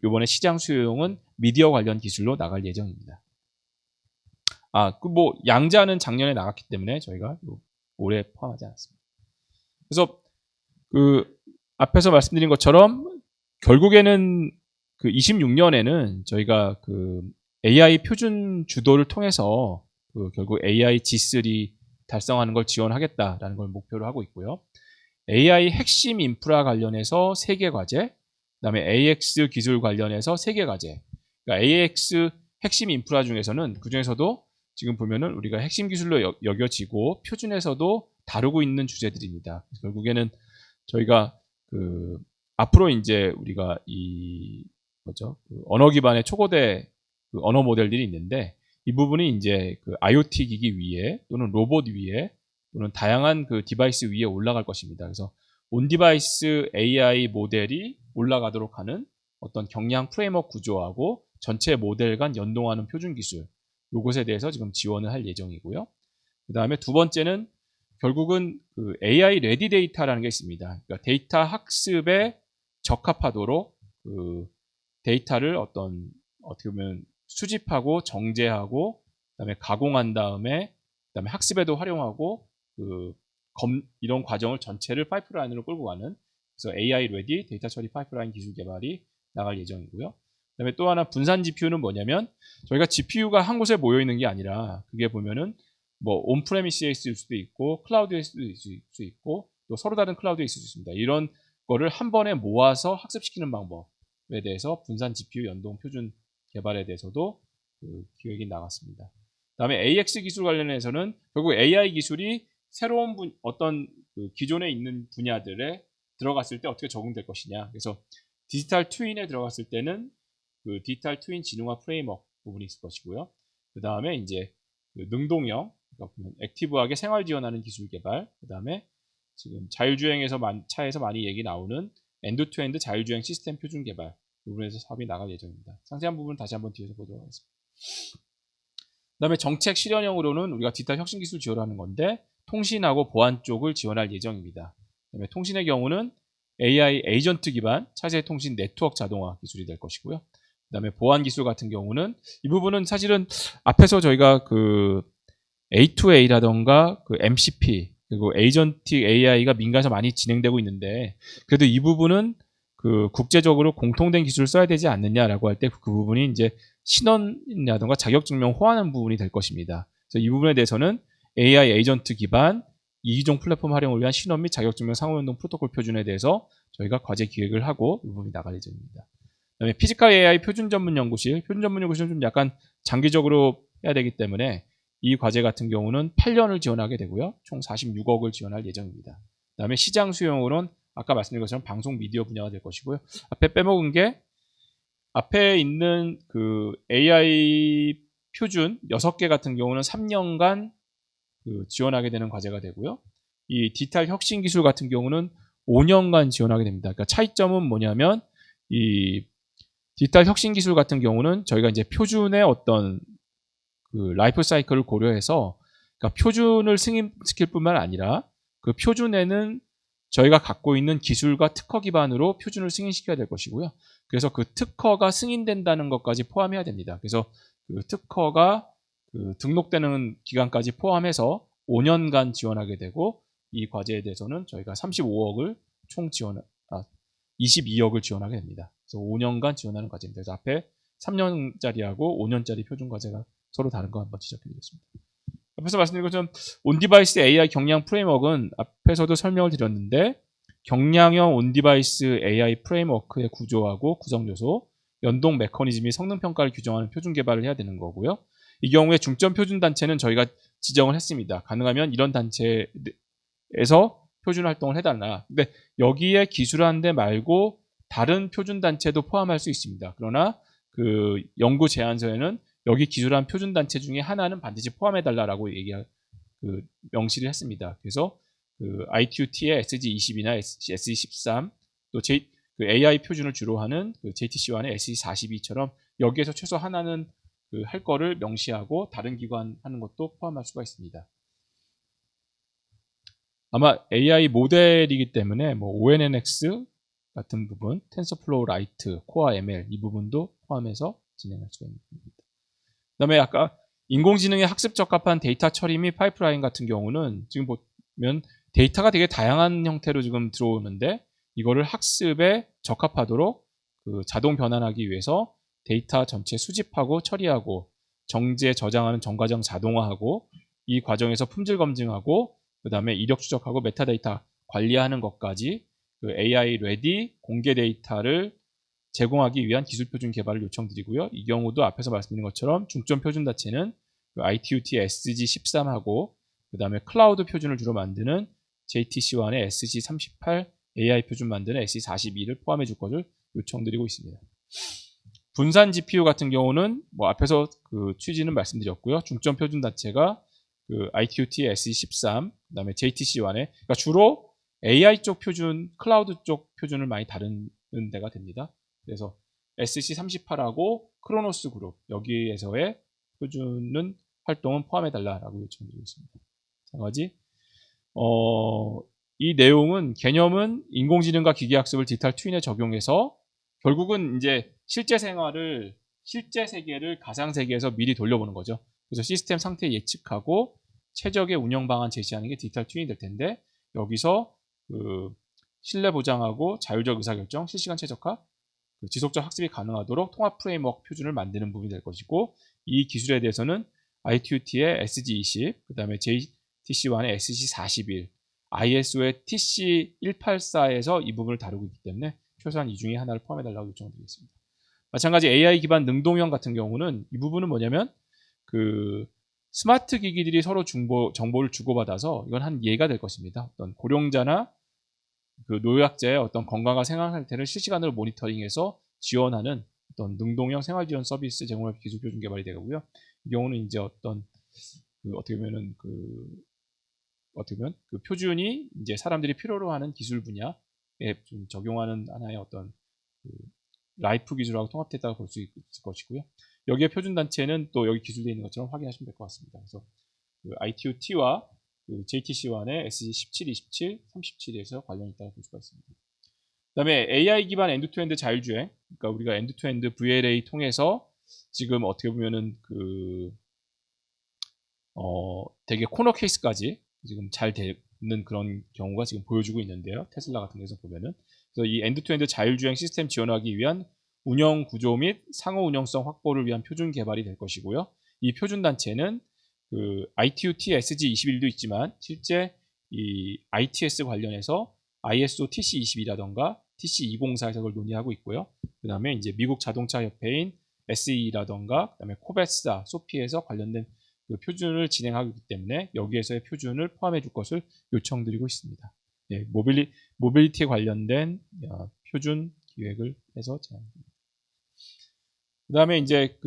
S1: 이번에 시장 수요용은 미디어 관련 기술로 나갈 예정입니다. 그 뭐 양자는 작년에 나갔기 때문에 저희가 올해 포함하지 않았습니다. 그래서 그 앞에서 말씀드린 것처럼 결국에는 그 26년에는 저희가 그 AI 표준 주도를 통해서 그 결국 AI G3 달성하는 걸 지원하겠다라는 걸 목표로 하고 있고요. AI 핵심 인프라 관련해서 3개 과제, 그다음에 AX 기술 관련해서 3개 과제. 그러니까 AX 핵심 인프라 중에서는 그 중에서도 지금 보면은 우리가 핵심 기술로 여겨지고 표준에서도 다루고 있는 주제들입니다. 결국에는 저희가 그 앞으로 이제 우리가 이 뭐죠? 그 언어 기반의 초거대 그 언어 모델들이 있는데 이 부분이 이제 그 IoT 기기 위에 또는 로봇 위에 또는 다양한 그 디바이스 위에 올라갈 것입니다. 그래서 온 디바이스 AI 모델이 올라가도록 하는 어떤 경량 프레임워크 구조하고 전체 모델 간 연동하는 표준 기술 이것에 대해서 지금 지원을 할 예정이고요. 그 다음에 두 번째는 결국은 그 AI 레디 데이터라는 게 있습니다. 그러니까 데이터 학습에 적합하도록 그 데이터를 어떻게 보면 수집하고 정제하고 그다음에 가공한 그다음에 학습에도 활용하고 이런 과정을 전체를 파이프라인으로 끌고 가는 그래서 AI 레디 데이터 처리 파이프라인 기술 개발이 나갈 예정이고요. 그다음에 또 하나 분산 GPU는 뭐냐면 저희가 GPU가 한 곳에 모여 있는 게 아니라 그게 보면은 뭐 온프레미스에 있을 수도 있고 클라우드에 있을 수 있고 또 서로 다른 클라우드에 있을 수 있습니다. 이런 거를 한 번에 모아서 학습시키는 방법에 대해서 분산 GPU 연동 표준 개발에 대해서도 그 기획이 나갔습니다. 그다음에 AX 기술 관련해서는 결국 AI 기술이 새로운 어떤 그 기존에 있는 분야들에 들어갔을 때 어떻게 적용될 것이냐. 그래서 디지털 트윈에 들어갔을 때는 그 디지털 트윈 지능화 프레임워크 부분이 있을 것이고요. 그 다음에 이제 그 능동형, 그러니까 액티브하게 생활 지원하는 기술 개발, 그 다음에 지금 자율주행에서 차에서 많이 얘기 나오는 엔드 투 엔드 자율주행 시스템 표준 개발, 이 부분에서 사업이 나갈 예정입니다. 상세한 부분은 다시 한번 뒤에서 보도록 하겠습니다. 그다음에 정책 실현형으로는 우리가 디지털 혁신 기술 지원하는 건데 통신하고 보안 쪽을 지원할 예정입니다. 그다음에 통신의 경우는 AI 에이전트 기반 차세 통신 네트워크 자동화 기술이 될 것이고요. 그다음에 보안 기술 같은 경우는 이 부분은 사실은 앞에서 저희가 그 A2A라던가 그 MCP 그리고 에이전틱 AI가 민간에서 많이 진행되고 있는데 그래도 이 부분은 그 국제적으로 공통된 기술을 써야 되지 않느냐라고 할 때 그 부분이 이제 신원이라던가 자격증명 호환하는 부분이 될 것입니다. 그래서 이 부분에 대해서는 AI 에이전트 기반 이기종 플랫폼 활용을 위한 신원 및 자격증명 상호연동 프로토콜 표준에 대해서 저희가 과제 기획을 하고 이 부분이 나갈 예정입니다. 그다음에 피지컬 AI 표준 전문 연구실, 표준 전문 연구실은 좀 약간 장기적으로 해야 되기 때문에 이 과제 같은 경우는 8년을 지원하게 되고요. 총 46억을 지원할 예정입니다. 그다음에 시장 수용으로는 아까 말씀드린 것처럼 방송 미디어 분야가 될 것이고요. 앞에 빼먹은 게 앞에 있는 그 AI 표준 6개 같은 경우는 3년간 그 지원하게 되는 과제가 되고요. 이 디지털 혁신 기술 같은 경우는 5년간 지원하게 됩니다. 그러니까 차이점은 뭐냐면 이 디지털 혁신 기술 같은 경우는 저희가 이제 표준의 어떤 그 라이프 사이클을 고려해서 그러니까 표준을 승인시킬 뿐만 아니라 그 표준에는 저희가 갖고 있는 기술과 특허 기반으로 표준을 승인시켜야 될 것이고요. 그래서 그 특허가 승인된다는 것까지 포함해야 됩니다. 그래서 그 특허가 그 등록되는 기간까지 포함해서 5년간 지원하게 되고 이 과제에 대해서는 저희가 35억을 총 지원, 22억을 지원하게 됩니다. 그래서 5년간 지원하는 과제입니다. 그래서 앞에 3년짜리하고 5년짜리 표준 과제가 서로 다른 거 한번 지적해드리겠습니다. 앞에서 말씀드린 것처럼 온디바이스 AI 경량 프레임워크는 앞에서도 설명을 드렸는데 경량형 온디바이스 AI 프레임워크의 구조하고 구성 요소, 연동 메커니즘이 성능 평가를 규정하는 표준 개발을 해야 되는 거고요. 이 경우에 중점 표준 단체는 저희가 지정을 했습니다. 가능하면 이런 단체에서 표준 활동을 해달라. 근데 여기에 기술한 데 말고 다른 표준 단체도 포함할 수 있습니다. 그러나 그 연구 제안서에는 여기 기술한 표준 단체 중에 하나는 반드시 포함해달라고 그 명시를 했습니다. 그래서 그 ITUT의 SG20이나 SG13 또 그 AI 표준을 주로 하는 그 JTC1의 SG42처럼 여기에서 최소 하나는 그 할 거를 명시하고 다른 기관 하는 것도 포함할 수가 있습니다. 아마 AI 모델이기 때문에 뭐 ONNX 같은 부분, TensorFlow Lite, Core ML 이 부분도 포함해서 진행할 수가 있는 부분입니다. 그다음에 아까 인공지능에 학습 적합한 데이터 처리 및 파이프라인 같은 경우는 지금 보면 데이터가 되게 다양한 형태로 지금 들어오는데 이거를 학습에 적합하도록 그 자동 변환하기 위해서 데이터 전체 수집하고 처리하고 정제 저장하는 전과정 자동화하고 이 과정에서 품질 검증하고 그 다음에 이력 추적하고 메타데이터 관리하는 것까지 그 AI 레디 공개 데이터를 제공하기 위한 기술 표준 개발을 요청드리고요. 이 경우도 앞에서 말씀드린 것처럼 중점 표준 자체는 ITUT SG13하고 그 다음에 클라우드 표준을 주로 만드는 JTC1의 SG38 AI 표준 만드는 SG42를 포함해 줄 것을 요청드리고 있습니다. 분산 GPU 같은 경우는 뭐 앞에서 그 취지는 말씀드렸고요. 중점 표준 자체가 그 ITUT SG13 그 다음에 JTC1의 그러니까 주로 AI 쪽 표준, 클라우드 쪽 표준을 많이 다루는 데가 됩니다. 그래서 SC38하고 크로노스 그룹 여기에서의 표준은 활동은 포함해달라라고 요청드리고 있습니다. 마찬가지 이 내용은 개념은 인공지능과 기계학습을 디지털 트윈에 적용해서 결국은 이제 실제 생활을 실제 세계를 가상 세계에서 미리 돌려보는 거죠. 그래서 시스템 상태 예측하고 최적의 운영 방안 제시하는 게 디지털 트윈이 될 텐데 여기서 그 신뢰 보장하고 자율적 의사결정, 실시간 최적화, 지속적 학습이 가능하도록 통합 프레임워크 표준을 만드는 부분이 될 것이고 이 기술에 대해서는 ITUT의 SG20, 그 다음에 JTC1의 SG41, ISO의 TC184에서 이 부분을 다루고 있기 때문에 최소한 이 중에 하나를 포함해달라고 요청드리겠습니다. 마찬가지 AI 기반 능동형 같은 경우는 이 부분은 뭐냐면 그 스마트 기기들이 서로 정보를 주고받아서 이건 한 예가 될 것입니다. 어떤 고령자나 그 노약자의 어떤 건강과 생활 상태를 실시간으로 모니터링해서 지원하는 어떤 능동형 생활 지원 서비스 제공할 기술 표준 개발이 되고요. 이 경우는 이제 어떤 그 어떻게 보면 그 표준이 이제 사람들이 필요로 하는 기술 분야에 좀 적용하는 하나의 어떤 그 라이프 기술하고 통합됐다고 볼 수 있을 것이고요. 여기에 표준 단체는 또 여기 기술되어 있는 것처럼 확인하시면 될 것 같습니다. 그래서 그 ITU-T와 그 JTC1의 SG17, 27, 37에서 관련이 있다고 볼 수가 있습니다. 그 다음에 AI 기반 엔드투엔드 자율주행, 그러니까 우리가 엔드투엔드 VLA 통해서 지금 어떻게 보면은 되게 코너 케이스까지 지금 잘 되는 그런 경우가 지금 보여주고 있는데요. 테슬라 같은 데서 보면은. 그래서 이 엔드투엔드 자율주행 시스템 지원하기 위한 운영 구조 및 상호 운영성 확보를 위한 표준 개발이 될 것이고요. 이 표준 단체는 그 ITU-T SG21도 있지만 실제 이 ITS 관련해서 ISO TC22라던가 TC204에서 그걸 논의하고 있고요. 그 다음에 이제 미국 자동차 협회인 SE라던가 그 다음에 코베사, 소피에서 관련된 그 표준을 진행하기 때문에 여기에서의 표준을 포함해 줄 것을 요청드리고 있습니다. 예, 모빌리티에 관련된 표준 기획을 해서 제안합니다. 그 다음에 이제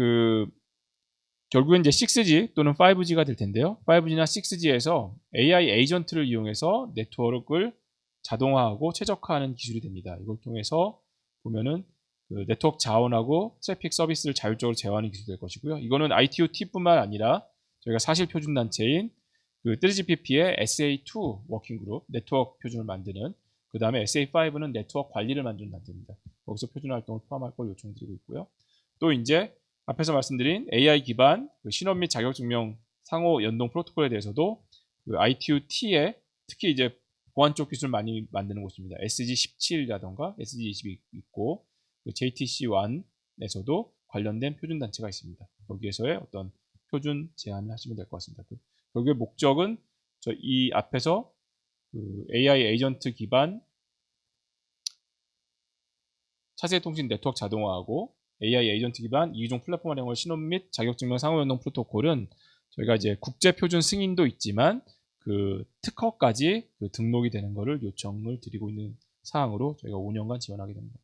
S1: 결국엔 이제 6G 또는 5G가 될 텐데요. 5G나 6G에서 AI 에이전트를 이용해서 네트워크를 자동화하고 최적화하는 기술이 됩니다. 이걸 통해서 보면은 그 네트워크 자원하고 트래픽 서비스를 자율적으로 제어하는 기술이 될 것이고요. 이거는 ITU-T뿐만 아니라 저희가 사실 표준 단체인 그 3GPP의 SA2 워킹그룹 네트워크 표준을 만드는, 그 다음에 SA5는 네트워크 관리를 만드는 단체입니다. 거기서 표준 활동을 포함할 걸 요청드리고 있고요. 또 이제 앞에서 말씀드린 AI 기반 그 신원 및 자격 증명 상호 연동 프로토콜에 대해서도 그 ITU-T에 특히 이제 보안 쪽 기술 많이 만드는 곳입니다. SG17이라던가 SG20이 있고 그 JTC1에서도 관련된 표준 단체가 있습니다. 여기에서의 어떤 표준 제안을 하시면 될 것 같습니다. 여기의 목적은 이 앞에서 그 AI 에이전트 기반 차세대 통신 네트워크 자동화하고 AI 에이전트 기반 이유종 플랫폼 활용을 신원 및 자격증명 상호연동 프로토콜은 저희가 이제 국제 표준 승인도 있지만 그 특허까지 그 등록이 되는 것을 요청을 드리고 있는 사항으로 저희가 5년간 지원하게 됩니다.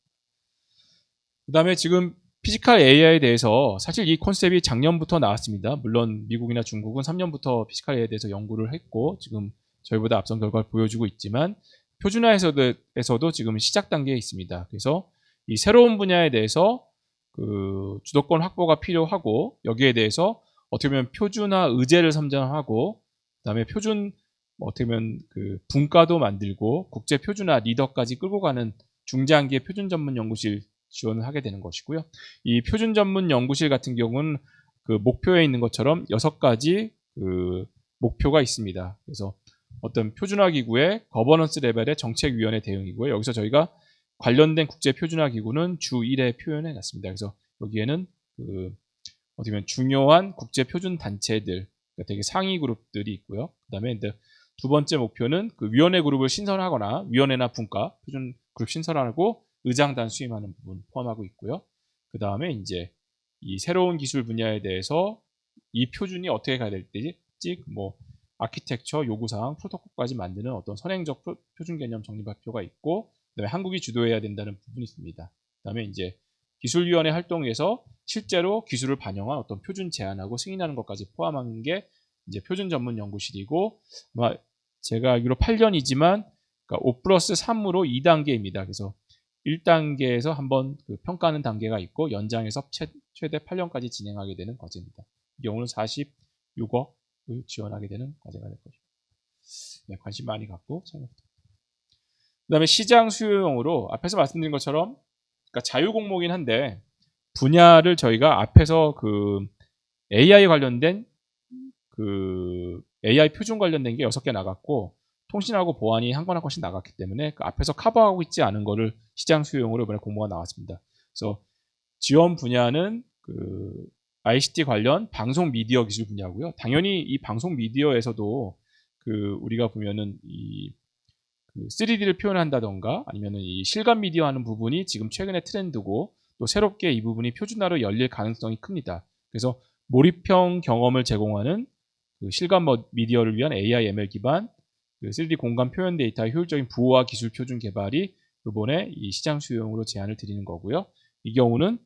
S1: 그 다음에 지금 피지컬 AI에 대해서 사실 이 컨셉이 작년부터 나왔습니다. 물론 미국이나 중국은 3년부터 피지컬 AI에 대해서 연구를 했고 지금 저희보다 앞선 결과를 보여주고 있지만 표준화에서도 지금 시작 단계에 있습니다. 그래서 이 새로운 분야에 대해서 그 주도권 확보가 필요하고 여기에 대해서 어떻게 보면 표준화 의제를 선정하고 그다음에 표준 어떻게 보면 그 분과도 만들고 국제 표준화 리더까지 끌고 가는 중장기의 표준 전문 연구실 지원을 하게 되는 것이고요. 이 표준 전문 연구실 같은 경우는 그 목표에 있는 것처럼 6가지 그 목표가 있습니다. 그래서 어떤 표준화 기구의 거버넌스 레벨의 정책위원회 대응이고요. 여기서 저희가 관련된 국제 표준화 기구는 주 1회 표현해 놨습니다. 그래서 여기에는 그 어떻게 보면 중요한 국제 표준 단체들, 그러니까 되게 상위 그룹들이 있고요. 그다음에 이제 두 번째 목표는 그 위원회 그룹을 신설하거나 위원회나 분과 표준 그룹 신설하고 의장단 수임하는 부분 포함하고 있고요. 그 다음에 이제 이 새로운 기술 분야에 대해서 이 표준이 어떻게 가야 될지, 뭐 아키텍처 요구사항, 프로토콜까지 만드는 어떤 선행적 표준 개념 정리 발표가 있고, 그다음에 한국이 주도해야 된다는 부분이 있습니다. 그다음에 이제 기술위원회 활동에서 실제로 기술을 반영한 어떤 표준 제안하고 승인하는 것까지 포함한 게 이제 표준 전문 연구실이고, 아마 제가 알기로 8년이지만 그러니까 5+3으로 2단계입니다. 그래서 1단계에서 한번 그 평가하는 단계가 있고 연장해서 최대 8년까지 진행하게 되는 과제입니다. 이 경우는 46억을 지원하게 되는 과제가 될 것입니다. 네, 관심 많이 갖고 참여 부탁드립니다. 그 다음에 시장 수요용으로 앞에서 말씀드린 것처럼 그러니까 자유공모긴 한데 분야를 저희가 앞에서 그 AI 관련된 그 AI 표준 관련된 게 6개 나갔고 통신하고 보안이 한 건 한 건씩 나갔기 때문에 그 앞에서 커버하고 있지 않은 거를 시장 수요용으로 이번에 공모가 나왔습니다. 그래서 지원 분야는 그 ICT 관련 방송 미디어 기술 분야고요. 당연히 이 방송 미디어에서도 그 우리가 보면은 이 그 3D를 표현한다던가 아니면은 이 실감 미디어 하는 부분이 지금 최근의 트렌드고 또 새롭게 이 부분이 표준화로 열릴 가능성이 큽니다. 그래서 몰입형 경험을 제공하는 그 실감 미디어를 위한 AI ML 기반 그 3D 공간 표현 데이터의 효율적인 부호화 기술 표준 개발이 이번에 이 시장 수요용으로 제안을 드리는 거고요. 이 경우는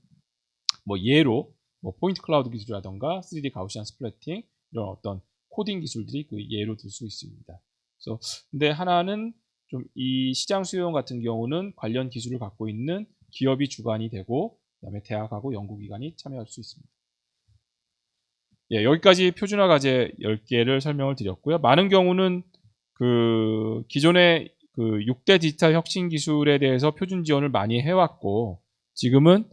S1: 뭐 예로 뭐 포인트 클라우드 기술이라던가 3D 가우시안 스플래팅 이런 어떤 코딩 기술들이 그 예로 들 수 있습니다. 그래서 근데 하나는 좀 이 시장 수요용 같은 경우는 관련 기술을 갖고 있는 기업이 주관이 되고 그다음에 대학하고 연구기관이 참여할 수 있습니다. 예, 여기까지 표준화 과제 10개를 설명을 드렸고요. 많은 경우는 그 기존의 그 6대 디지털 혁신 기술에 대해서 표준 지원을 많이 해왔고 지금은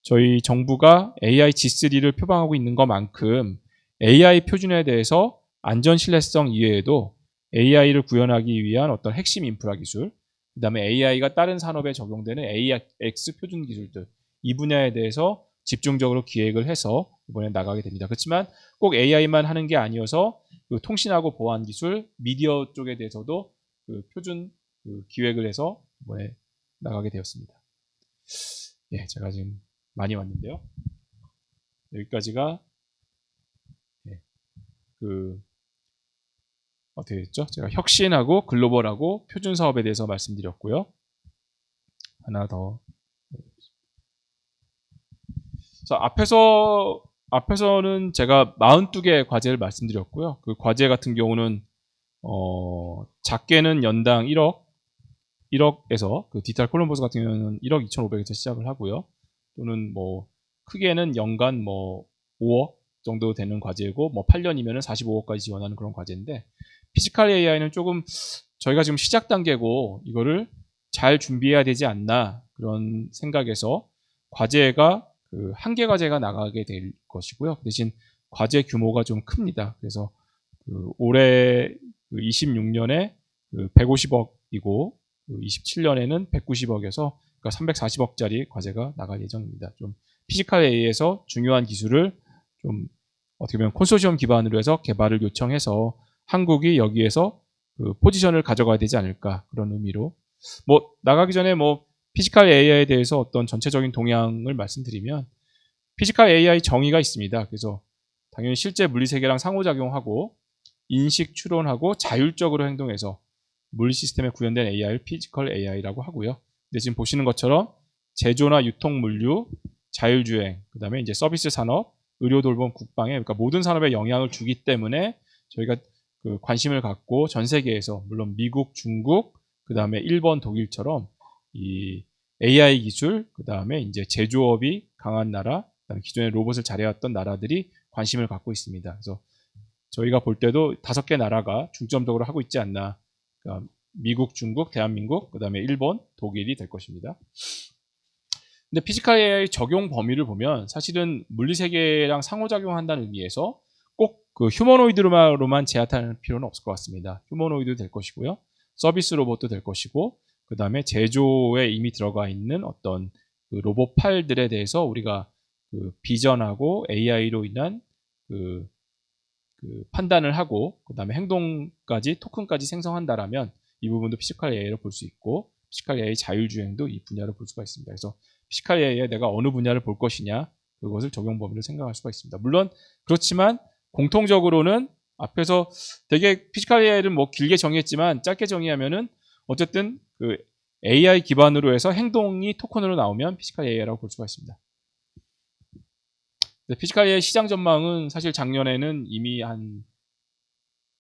S1: 저희 정부가 AI G3를 표방하고 있는 것만큼 AI 표준에 대해서 안전 신뢰성 이외에도 AI를 구현하기 위한 어떤 핵심 인프라 기술, 그 다음에 AI가 다른 산업에 적용되는 AX 표준 기술들, 이 분야에 대해서 집중적으로 기획을 해서 이번에 나가게 됩니다. 그렇지만 꼭 AI만 하는 게 아니어서 그 통신하고 보안 기술, 미디어 쪽에 대해서도 그 표준 그 기획을 해서 이번에 나가게 되었습니다. 예, 제가 지금 많이 왔는데요. 여기까지가 예, 그 어떻게 됐죠? 제가 혁신하고 글로벌하고 표준 사업에 대해서 말씀드렸고요. 하나 더. 자, 앞에서는 제가 42개 과제를 말씀드렸고요. 그 과제 같은 경우는 작게는 연당 1억에서 그 디지털 콜럼버스 같은 경우는 1억 2,500에서 시작을 하고요. 또는 뭐 크게는 연간 뭐 5억 정도 되는 과제고 뭐 8년이면은 45억까지 지원하는 그런 과제인데 피지컬 AI는 조금 저희가 지금 시작 단계고 이거를 잘 준비해야 되지 않나 그런 생각에서 과제가 그 한 개 과제가 나가게 될 것이고요. 대신 과제 규모가 좀 큽니다. 그래서 그 올해 그 26년에 그 150억이고 그 27년에는 190억에서 그러니까 340억짜리 과제가 나갈 예정입니다. 좀 피지컬 AI에서 중요한 기술을 좀 어떻게 보면 콘소시엄 기반으로 해서 개발을 요청해서 한국이 여기에서 그 포지션을 가져가야 되지 않을까 그런 의미로 뭐 나가기 전에 뭐 피지컬 AI에 대해서 어떤 전체적인 동향을 말씀드리면 피지컬 AI 정의가 있습니다. 그래서 당연히 실제 물리 세계랑 상호작용하고 인식 추론하고 자율적으로 행동해서 물리 시스템에 구현된 AI를 피지컬 AI라고 하고요. 근데 지금 보시는 것처럼 제조나 유통 물류, 자율주행, 그다음에 이제 서비스 산업, 의료 돌봄, 국방에 그러니까 모든 산업에 영향을 주기 때문에 저희가 그 관심을 갖고 전 세계에서 물론 미국, 중국, 그다음에 일본, 독일처럼 이 AI 기술, 그다음에 이제 제조업이 강한 나라, 그다음에 기존에 로봇을 잘해왔던 나라들이 관심을 갖고 있습니다. 그래서 저희가 볼 때도 5개 나라가 중점적으로 하고 있지 않나. 그러니까 미국, 중국, 대한민국, 그다음에 일본, 독일이 될 것입니다. 근데 피지컬 AI 적용 범위를 보면 사실은 물리 세계랑 상호작용한다는 의미에서 꼭 그 휴머노이드로만 제한할 필요는 없을 것 같습니다. 휴머노이드 될 것이고요. 서비스 로봇도 될 것이고 그 다음에 제조에 이미 들어가 있는 어떤 그 로봇 팔들에 대해서 우리가 그 비전하고 AI로 인한 그 판단을 하고 그 다음에 행동까지 토큰까지 생성한다라면 이 부분도 피지컬 AI로 볼 수 있고 피지컬 AI 자율주행도 이 분야로 볼 수가 있습니다. 그래서 피지컬 AI에 내가 어느 분야를 볼 것이냐 그것을 적용 범위로 생각할 수가 있습니다. 물론 그렇지만 공통적으로는 앞에서 되게 피지컬 AI를 뭐 길게 정의했지만 짧게 정의하면은 어쨌든 그 AI 기반으로 해서 행동이 토큰으로 나오면 피지컬 AI라고 볼 수가 있습니다. 피지컬 AI 시장 전망은 사실 작년에는 이미 한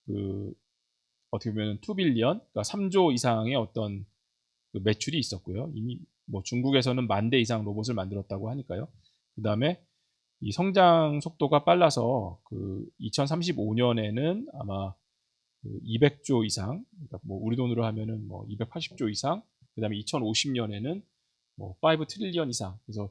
S1: 그 어떻게 보면 2빌리언, 그러니까 3조 이상의 어떤 그 매출이 있었고요. 이미 뭐 중국에서는 10,000대 이상 로봇을 만들었다고 하니까요. 그 다음에 이 성장 속도가 빨라서 그 2035년에는 아마 그 200조 이상, 그러니까 뭐 우리 돈으로 하면은 뭐 280조 이상, 그 다음에 2050년에는 뭐 5 트릴리언 이상. 그래서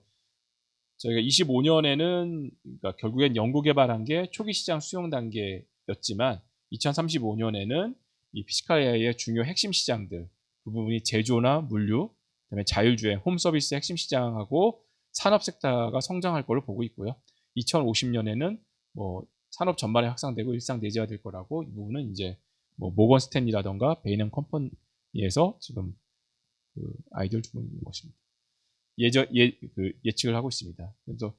S1: 저희가 25년에는 그러니까 결국엔 연구 개발한 게 초기 시장 수용 단계였지만 2035년에는 이 피지컬 AI의 중요 핵심 시장들 그 부분이 제조나 물류, 그다음에 자율주행, 홈 서비스 핵심 시장하고 산업 섹터가 성장할 걸로 보고 있고요. 2050년에는 뭐 산업 전반에 확산되고 일상 내재화될 거라고 이 부분은 이제 뭐 모건 스탠리라던가 베인 앤 컴퍼니에서 지금 그 아이디어를 주고 있는 것입니다. 예측을 하고 있습니다. 그래서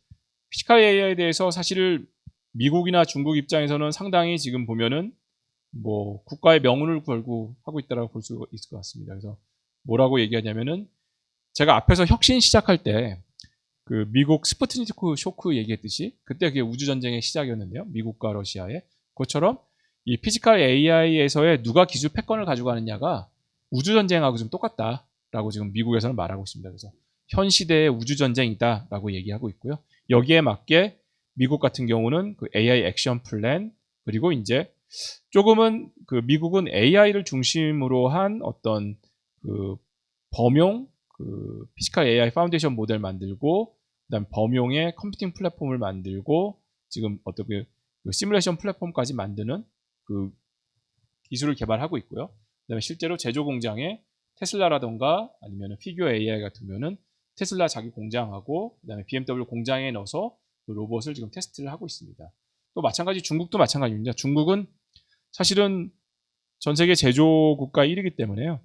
S1: 피지컬 AI에 대해서 사실 미국이나 중국 입장에서는 상당히 지금 보면은 뭐 국가의 명운을 걸고 하고 있다라고 볼 수 있을 것 같습니다. 그래서 뭐라고 얘기하냐면은 제가 앞에서 혁신 시작할 때 그 미국 스푸트니크 쇼크 얘기했듯이 그때 그게 우주 전쟁의 시작이었는데요. 미국과 러시아의 그것처럼 이 피지컬 AI에서의 누가 기술 패권을 가지고 가느냐가 우주 전쟁하고 좀 똑같다라고 지금 미국에서는 말하고 있습니다. 그래서 현 시대의 우주 전쟁이다라고 얘기하고 있고요. 여기에 맞게 미국 같은 경우는 그 AI 액션 플랜, 그리고 이제 조금은 그 미국은 AI를 중심으로 한 어떤 그 범용 그 피지컬 AI 파운데이션 모델 만들고, 그다음 범용의 컴퓨팅 플랫폼을 만들고, 지금 어떤 그 시뮬레이션 플랫폼까지 만드는 그 기술을 개발하고 있고요. 그다음에 실제로 제조 공장에 테슬라라던가 아니면 피규어 AI 같은 경우는 테슬라 자기 공장하고 그다음에 BMW 공장에 넣어서 그 로봇을 지금 테스트를 하고 있습니다. 또 마찬가지 중국도 마찬가지입니다. 중국은 사실은 전 세계 제조 국가 1위기 때문에요.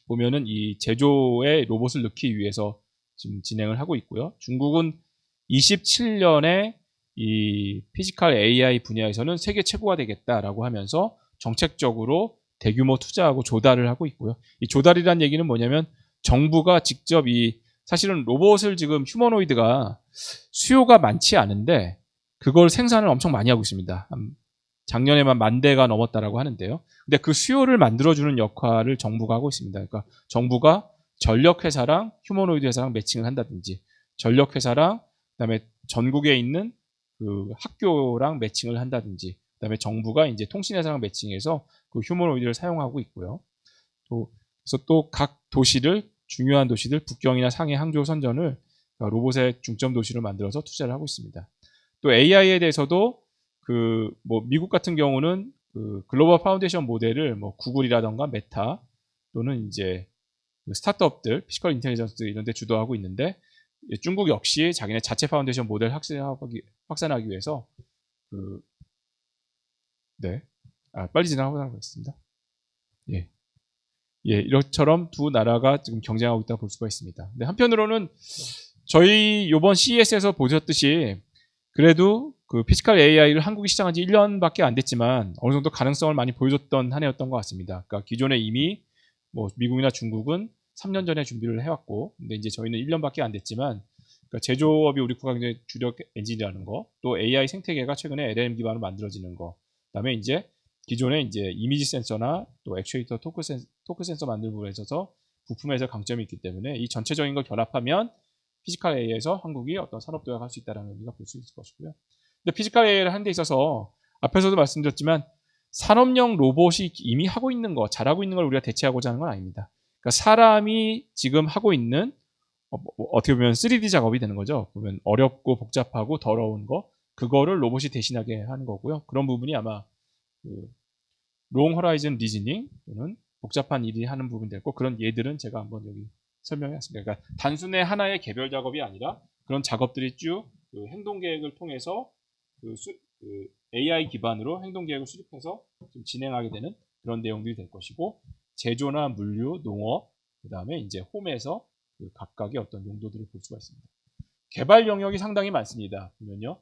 S1: 보면은 이 제조에 로봇을 넣기 위해서 지금 진행을 하고 있고요. 중국은 27년에 이 피지컬 AI 분야에서는 세계 최고가 되겠다라고 하면서 정책적으로 대규모 투자하고 조달을 하고 있고요. 이 조달이란 얘기는 뭐냐면 정부가 직접 사실은 로봇을 지금 휴머노이드가 수요가 많지 않은데 그걸 생산을 엄청 많이 하고 있습니다. 작년에만 10,000대가 넘었다라고 하는데요. 근데 그 수요를 만들어주는 역할을 정부가 하고 있습니다. 그러니까 정부가 전력회사랑 휴머노이드 회사랑 매칭을 한다든지, 전력회사랑 그다음에 전국에 있는 그 학교랑 매칭을 한다든지, 그다음에 정부가 이제 통신회사랑 매칭해서 그 휴머노이드를 사용하고 있고요. 그래서 또 각 도시를, 중요한 도시들, 북경이나 상해, 항저우, 선전을 로봇의 중점 도시를 만들어서 투자를 하고 있습니다. 또 AI에 대해서도 미국 같은 경우는 그 글로벌 파운데이션 모델을 구글이라던가 메타 또는 이제 스타트업들, 피지컬 인텔리전스 이런 데 주도하고 있는데, 중국 역시 자기네 자체 파운데이션 모델 확산하기 위해서 빨리 진행하고 있습니다. 이렇처럼 두 나라가 지금 경쟁하고 있다고 볼 수가 있습니다. 근데 한편으로는 저희 이번 CES에서 보셨듯이 그래도 그 피지컬 AI를 한국이 시작한 지 1년밖에 안 됐지만 어느 정도 가능성을 많이 보여줬던 한 해였던 것 같습니다. 그러니까 기존에 이미 미국이나 중국은 3년 전에 준비를 해왔고, 근데 이제 저희는 1년밖에 안 됐지만, 그러니까 제조업이 우리 국가 굉장히 주력 엔진이라는 거, 또 AI 생태계가 최근에 LLM 기반으로 만들어지는 거, 그다음에 이제 기존에 이제 이미지 센서나 또 액추에이터 토크 센서 만드는 부분에 있어서 부품에서 강점이 있기 때문에 이 전체적인 걸 결합하면 피지컬 AI에서 한국이 어떤 산업 도약할 수 있다는 의미가 볼 수 있을 것이고요. 근데 피지컬 AI를 하는 데 있어서 앞에서도 말씀드렸지만 산업용 로봇이 이미 하고 있는 거, 잘하고 있는 걸 우리가 대체하고자 하는 건 아닙니다. 그러니까 사람이 지금 하고 있는 어떻게 보면 3D 작업이 되는 거죠. 보면 어렵고 복잡하고 더러운 거, 그거를 로봇이 대신하게 하는 거고요. 그런 부분이 아마 롱 호라이즌 리즈닝 또는 복잡한 일이 하는 부분이 됐고, 그런 예들은 제가 한번 여기 설명해왔습니다. 그러니까 단순히 하나의 개별 작업이 아니라 그런 작업들이 쭉 그 행동 계획을 통해서 AI 기반으로 행동 계획을 수립해서 좀 진행하게 되는 그런 내용들이 될 것이고, 제조나 물류, 농업, 그 다음에 이제 홈에서 그 각각의 어떤 용도들을 볼 수가 있습니다. 개발 영역이 상당히 많습니다. 보면요,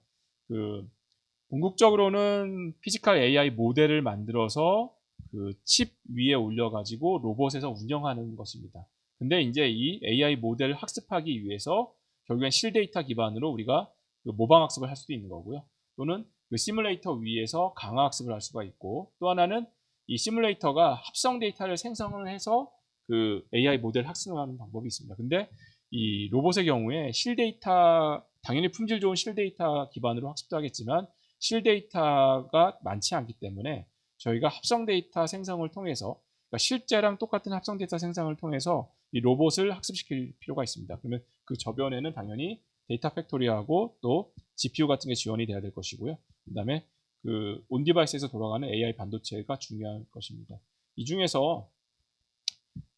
S1: 궁극적으로는 피지컬 AI 모델을 만들어서 그 칩 위에 올려가지고 로봇에서 운영하는 것입니다. 근데 이제 이 AI 모델을 학습하기 위해서 결국엔 실데이터 기반으로 우리가 그 모방 학습을 할 수도 있는 거고요. 또는 그 시뮬레이터 위에서 강화 학습을 할 수가 있고, 또 하나는 이 시뮬레이터가 합성 데이터를 생성을 해서 그 AI 모델 학습하는 방법이 있습니다. 근데 이 로봇의 경우에 실데이터, 당연히 품질 좋은 실데이터 기반으로 학습도 하겠지만 실데이터가 많지 않기 때문에 저희가 합성 데이터 생성을 통해서, 그러니까 실제랑 똑같은 합성 데이터 생성을 통해서 이 로봇을 학습시킬 필요가 있습니다. 그러면 그 저변에는 당연히 데이터 팩토리하고 또 GPU 같은 게 지원이 돼야 될 것이고요. 그 다음에 그 온 디바이스에서 돌아가는 AI 반도체가 중요한 것입니다. 이 중에서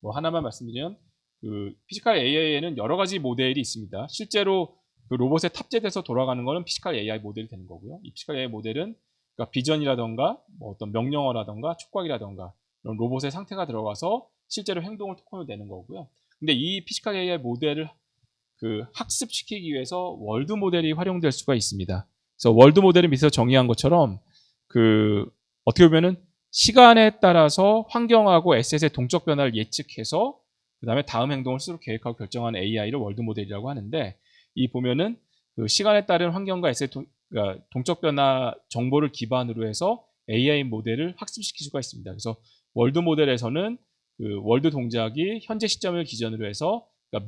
S1: 하나만 말씀드리면 그 피지컬 AI에는 여러 가지 모델이 있습니다. 실제로 그 로봇에 탑재돼서 돌아가는 거는 피지컬 AI 모델이 되는 거고요. 이 피지컬 AI 모델은 그러니까 비전이라던가 어떤 명령어라던가 촉각이라던가 이런 로봇의 상태가 들어가서 실제로 행동을 토큰을 내는 거고요. 근데 이 피지컬 AI 모델을 그 학습시키기 위해서 월드 모델이 활용될 수가 있습니다. 그래서 월드 모델은 밑에서 정의한 것처럼 그 어떻게 보면은 시간에 따라서 환경하고 에셋의 동적 변화를 예측해서 그 다음에 다음 행동을 스스로 계획하고 결정하는 AI를 월드 모델이라고 하는데, 이 보면은 그 시간에 따른 환경과 에셋 그러니까 동적 변화 정보를 기반으로 해서 AI 모델을 학습시킬 수가 있습니다. 그래서 월드 모델에서는 그 월드 동작이 현재 시점을 기준으로 해서 그러니까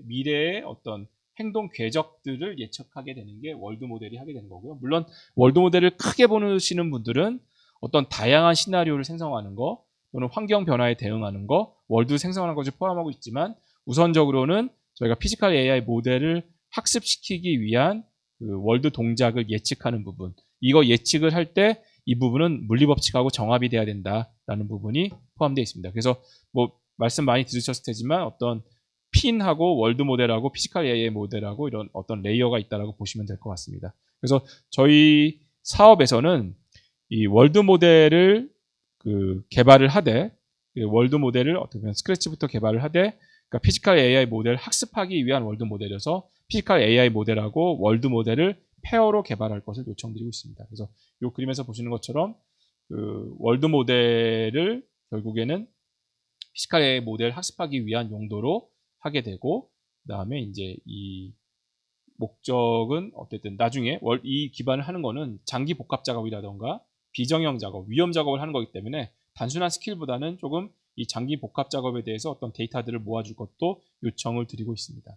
S1: 미래의 어떤 행동 궤적들을 예측하게 되는 게 월드 모델이 하게 되는 거고요. 물론 월드 모델을 크게 보시는 분들은 어떤 다양한 시나리오를 생성하는 거 또는 환경 변화에 대응하는 거, 월드 생성하는 것을 포함하고 있지만 우선적으로는 저희가 피지컬 AI 모델을 학습시키기 위한 그 월드 동작을 예측하는 부분, 이거 예측을 할 때 이 부분은 물리법칙하고 정합이 돼야 된다라는 부분이 포함되어 있습니다. 그래서 뭐 말씀 많이 들으셨을 테지만 어떤 핀하고 월드 모델하고 피지컬 AI 모델하고 이런 어떤 레이어가 있다라고 보시면 될 것 같습니다. 그래서 저희 사업에서는 이 월드 모델을 그 개발을 하되, 월드 모델을 어떻게 보면 스크래치부터 개발을 하되, 그러니까 피지컬 AI 모델을 학습하기 위한 월드 모델이어서 피지컬 AI 모델하고 월드 모델을 페어로 개발할 것을 요청드리고 있습니다. 그래서 이 그림에서 보시는 것처럼 그 월드 모델을 결국에는 피지컬 AI 모델 학습하기 위한 용도로 하게 되고, 그 다음에 이제 이 목적은 어쨌든 나중에 이 기반을 하는 거는 장기 복합 작업이라던가 비정형 작업, 위험 작업을 하는 거기 때문에 단순한 스킬보다는 조금 이 장기 복합 작업에 대해서 어떤 데이터들을 모아줄 것도 요청을 드리고 있습니다.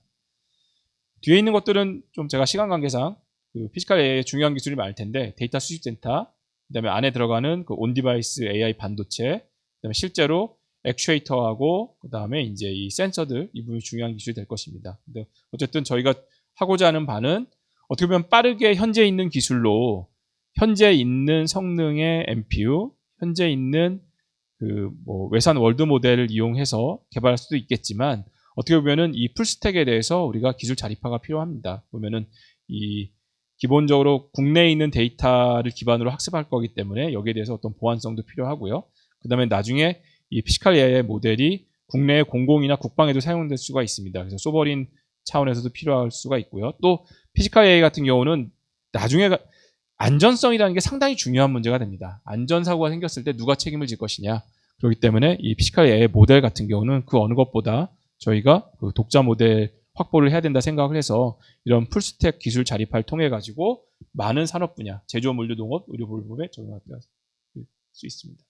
S1: 뒤에 있는 것들은 좀 제가 시간 관계상 그 피지컬 AI의 중요한 기술이 많을 텐데, 데이터 수집 센터, 그다음에 안에 들어가는 그 온디바이스 AI 반도체, 그다음에 실제로 액추에이터하고 그다음에 이제 이 센서들, 이 부분이 중요한 기술이 될 것입니다. 근데 어쨌든 저희가 하고자 하는 바는 어떻게 보면 빠르게 현재 있는 기술로 현재 있는 성능의 MPU, 현재 있는 그 뭐 외산 월드 모델을 이용해서 개발할 수도 있겠지만, 어떻게 보면은 이 풀스택에 대해서 우리가 기술 자립화가 필요합니다. 보면은 이 기본적으로 국내에 있는 데이터를 기반으로 학습할 거기 때문에 여기에 대해서 어떤 보안성도 필요하고요. 그 다음에 나중에 이 피지컬 AI 모델이 국내 공공이나 국방에도 사용될 수가 있습니다. 그래서 소버린 차원에서도 필요할 수가 있고요. 또 피지컬 AI 같은 경우는 나중에 안전성이라는 게 상당히 중요한 문제가 됩니다. 안전사고가 생겼을 때 누가 책임을 질 것이냐. 그렇기 때문에 이 피지컬 AI 모델 같은 경우는 그 어느 것보다 저희가 그 독자 모델 확보를 해야 된다 생각을 해서 이런 풀스택 기술 자립화를 통해 가지고 많은 산업 분야, 제조업, 물류, 농업, 의료 보건에 적용할 수 있습니다.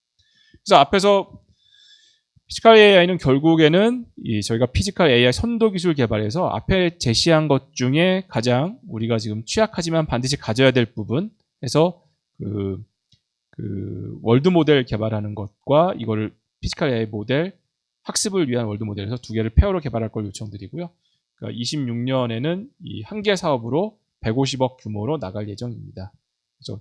S1: 그래서 앞에서 피지컬 AI는 결국에는 저희가 피지컬 AI 선도 기술 개발에서 앞에 제시한 것 중에 가장 우리가 지금 취약하지만 반드시 가져야 될 부분에서 그 월드 모델 개발하는 것과 이거를 피지컬 AI 모델 학습을 위한 월드 모델에서 두 개를 페어로 개발할 걸 요청드리고요. 그러니까 26년에는 이 한 개 사업으로 150억 규모로 나갈 예정입니다. 그래서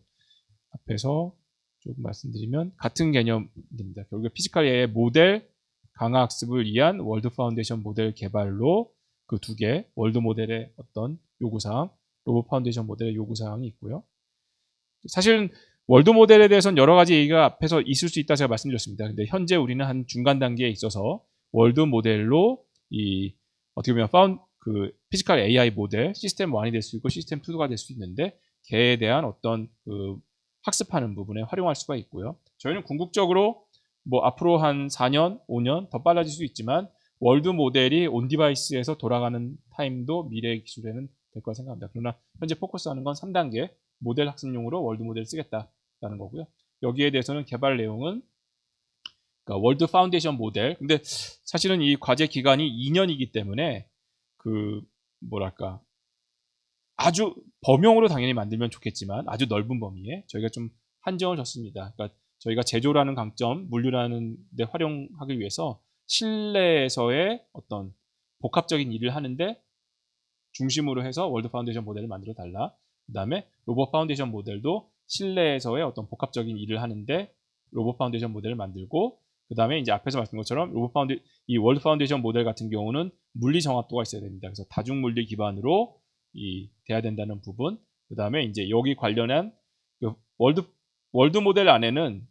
S1: 앞에서 조금 말씀드리면 같은 개념입니다. 결국에 피지컬 AI 모델 강화 학습을 위한 월드 파운데이션 모델 개발로 그 두 개 월드 모델의 어떤 요구사항, 로봇 파운데이션 모델의 요구사항이 있고요. 사실은 월드 모델에 대해서는 여러 가지 얘기가 앞에서 있을 수 있다 제가 말씀드렸습니다. 근데 현재 우리는 한 중간 단계에 있어서 월드 모델로 이 어떻게 보면 그 피지컬 AI 모델 시스템 1이 될 수 있고 시스템 2가 될 수 있는데 걔에 대한 어떤 그 학습하는 부분에 활용할 수가 있고요. 저희는 궁극적으로 뭐 앞으로 한 4년, 5년 더 빨라질 수 있지만 월드 모델이 온 디바이스에서 돌아가는 타임도 미래의 기술에는 될 거라 생각합니다. 그러나 현재 포커스하는 건 3단계 모델 학습용으로 월드 모델을 쓰겠다라는 거고요. 여기에 대해서는 개발 내용은 그러니까 월드 파운데이션 모델. 근데 사실은 이 과제 기간이 2년이기 때문에 그 뭐랄까 아주 범용으로 당연히 만들면 좋겠지만 아주 넓은 범위에 저희가 좀 한정을 줬습니다. 그러니까 저희가 제조라는 강점, 물류라는 데 활용하기 위해서 실내에서의 어떤 복합적인 일을 하는데 중심으로 해서 월드 파운데이션 모델을 만들어 달라. 그 다음에 로봇 파운데이션 모델도 실내에서의 어떤 복합적인 일을 하는데 로봇 파운데이션 모델을 만들고, 그 다음에 이제 앞에서 말씀드린 것처럼 이 월드 파운데이션 모델 같은 경우는 물리 정확도가 있어야 됩니다. 그래서 다중 물리 기반으로 돼야 된다는 부분. 그 다음에 이제 여기 관련한 그 월드 모델 안에는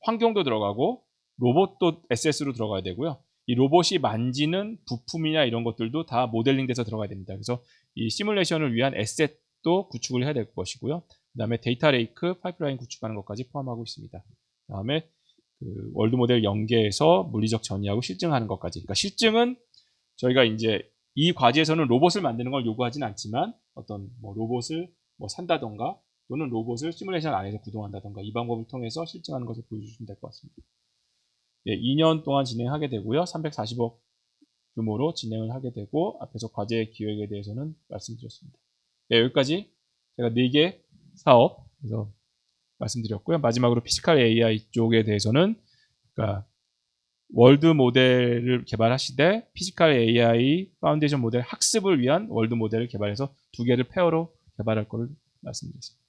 S1: 환경도 들어가고 로봇도 SS로 들어가야 되고요. 이 로봇이 만지는 부품이나 이런 것들도 다 모델링돼서 들어가야 됩니다. 그래서 이 시뮬레이션을 위한 에셋도 구축을 해야 될 것이고요. 그 다음에 데이터 레이크, 파이프라인 구축하는 것까지 포함하고 있습니다. 그 다음에 그 월드 모델 연계해서 물리적 전이하고 실증하는 것까지. 그러니까 실증은 저희가 이제 이 과제에서는 로봇을 만드는 걸 요구하진 않지만 어떤 뭐 로봇을 뭐 산다던가 또는 로봇을 시뮬레이션 안에서 구동한다던가 이 방법을 통해서 실증하는 것을 보여주시면 될 것 같습니다. 예, 2년 동안 진행하게 되고요. 340억 규모로 진행을 하게 되고 앞에서 과제 기획에 대해서는 말씀드렸습니다. 네, 여기까지 제가 4개 사업 그래서 말씀드렸고요. 마지막으로 피지컬 AI 쪽에 대해서는 그러니까 월드 모델을 개발하시되 피지컬 AI 파운데이션 모델 학습을 위한 월드 모델을 개발해서 2개를 페어로 개발할 것을 말씀드렸습니다.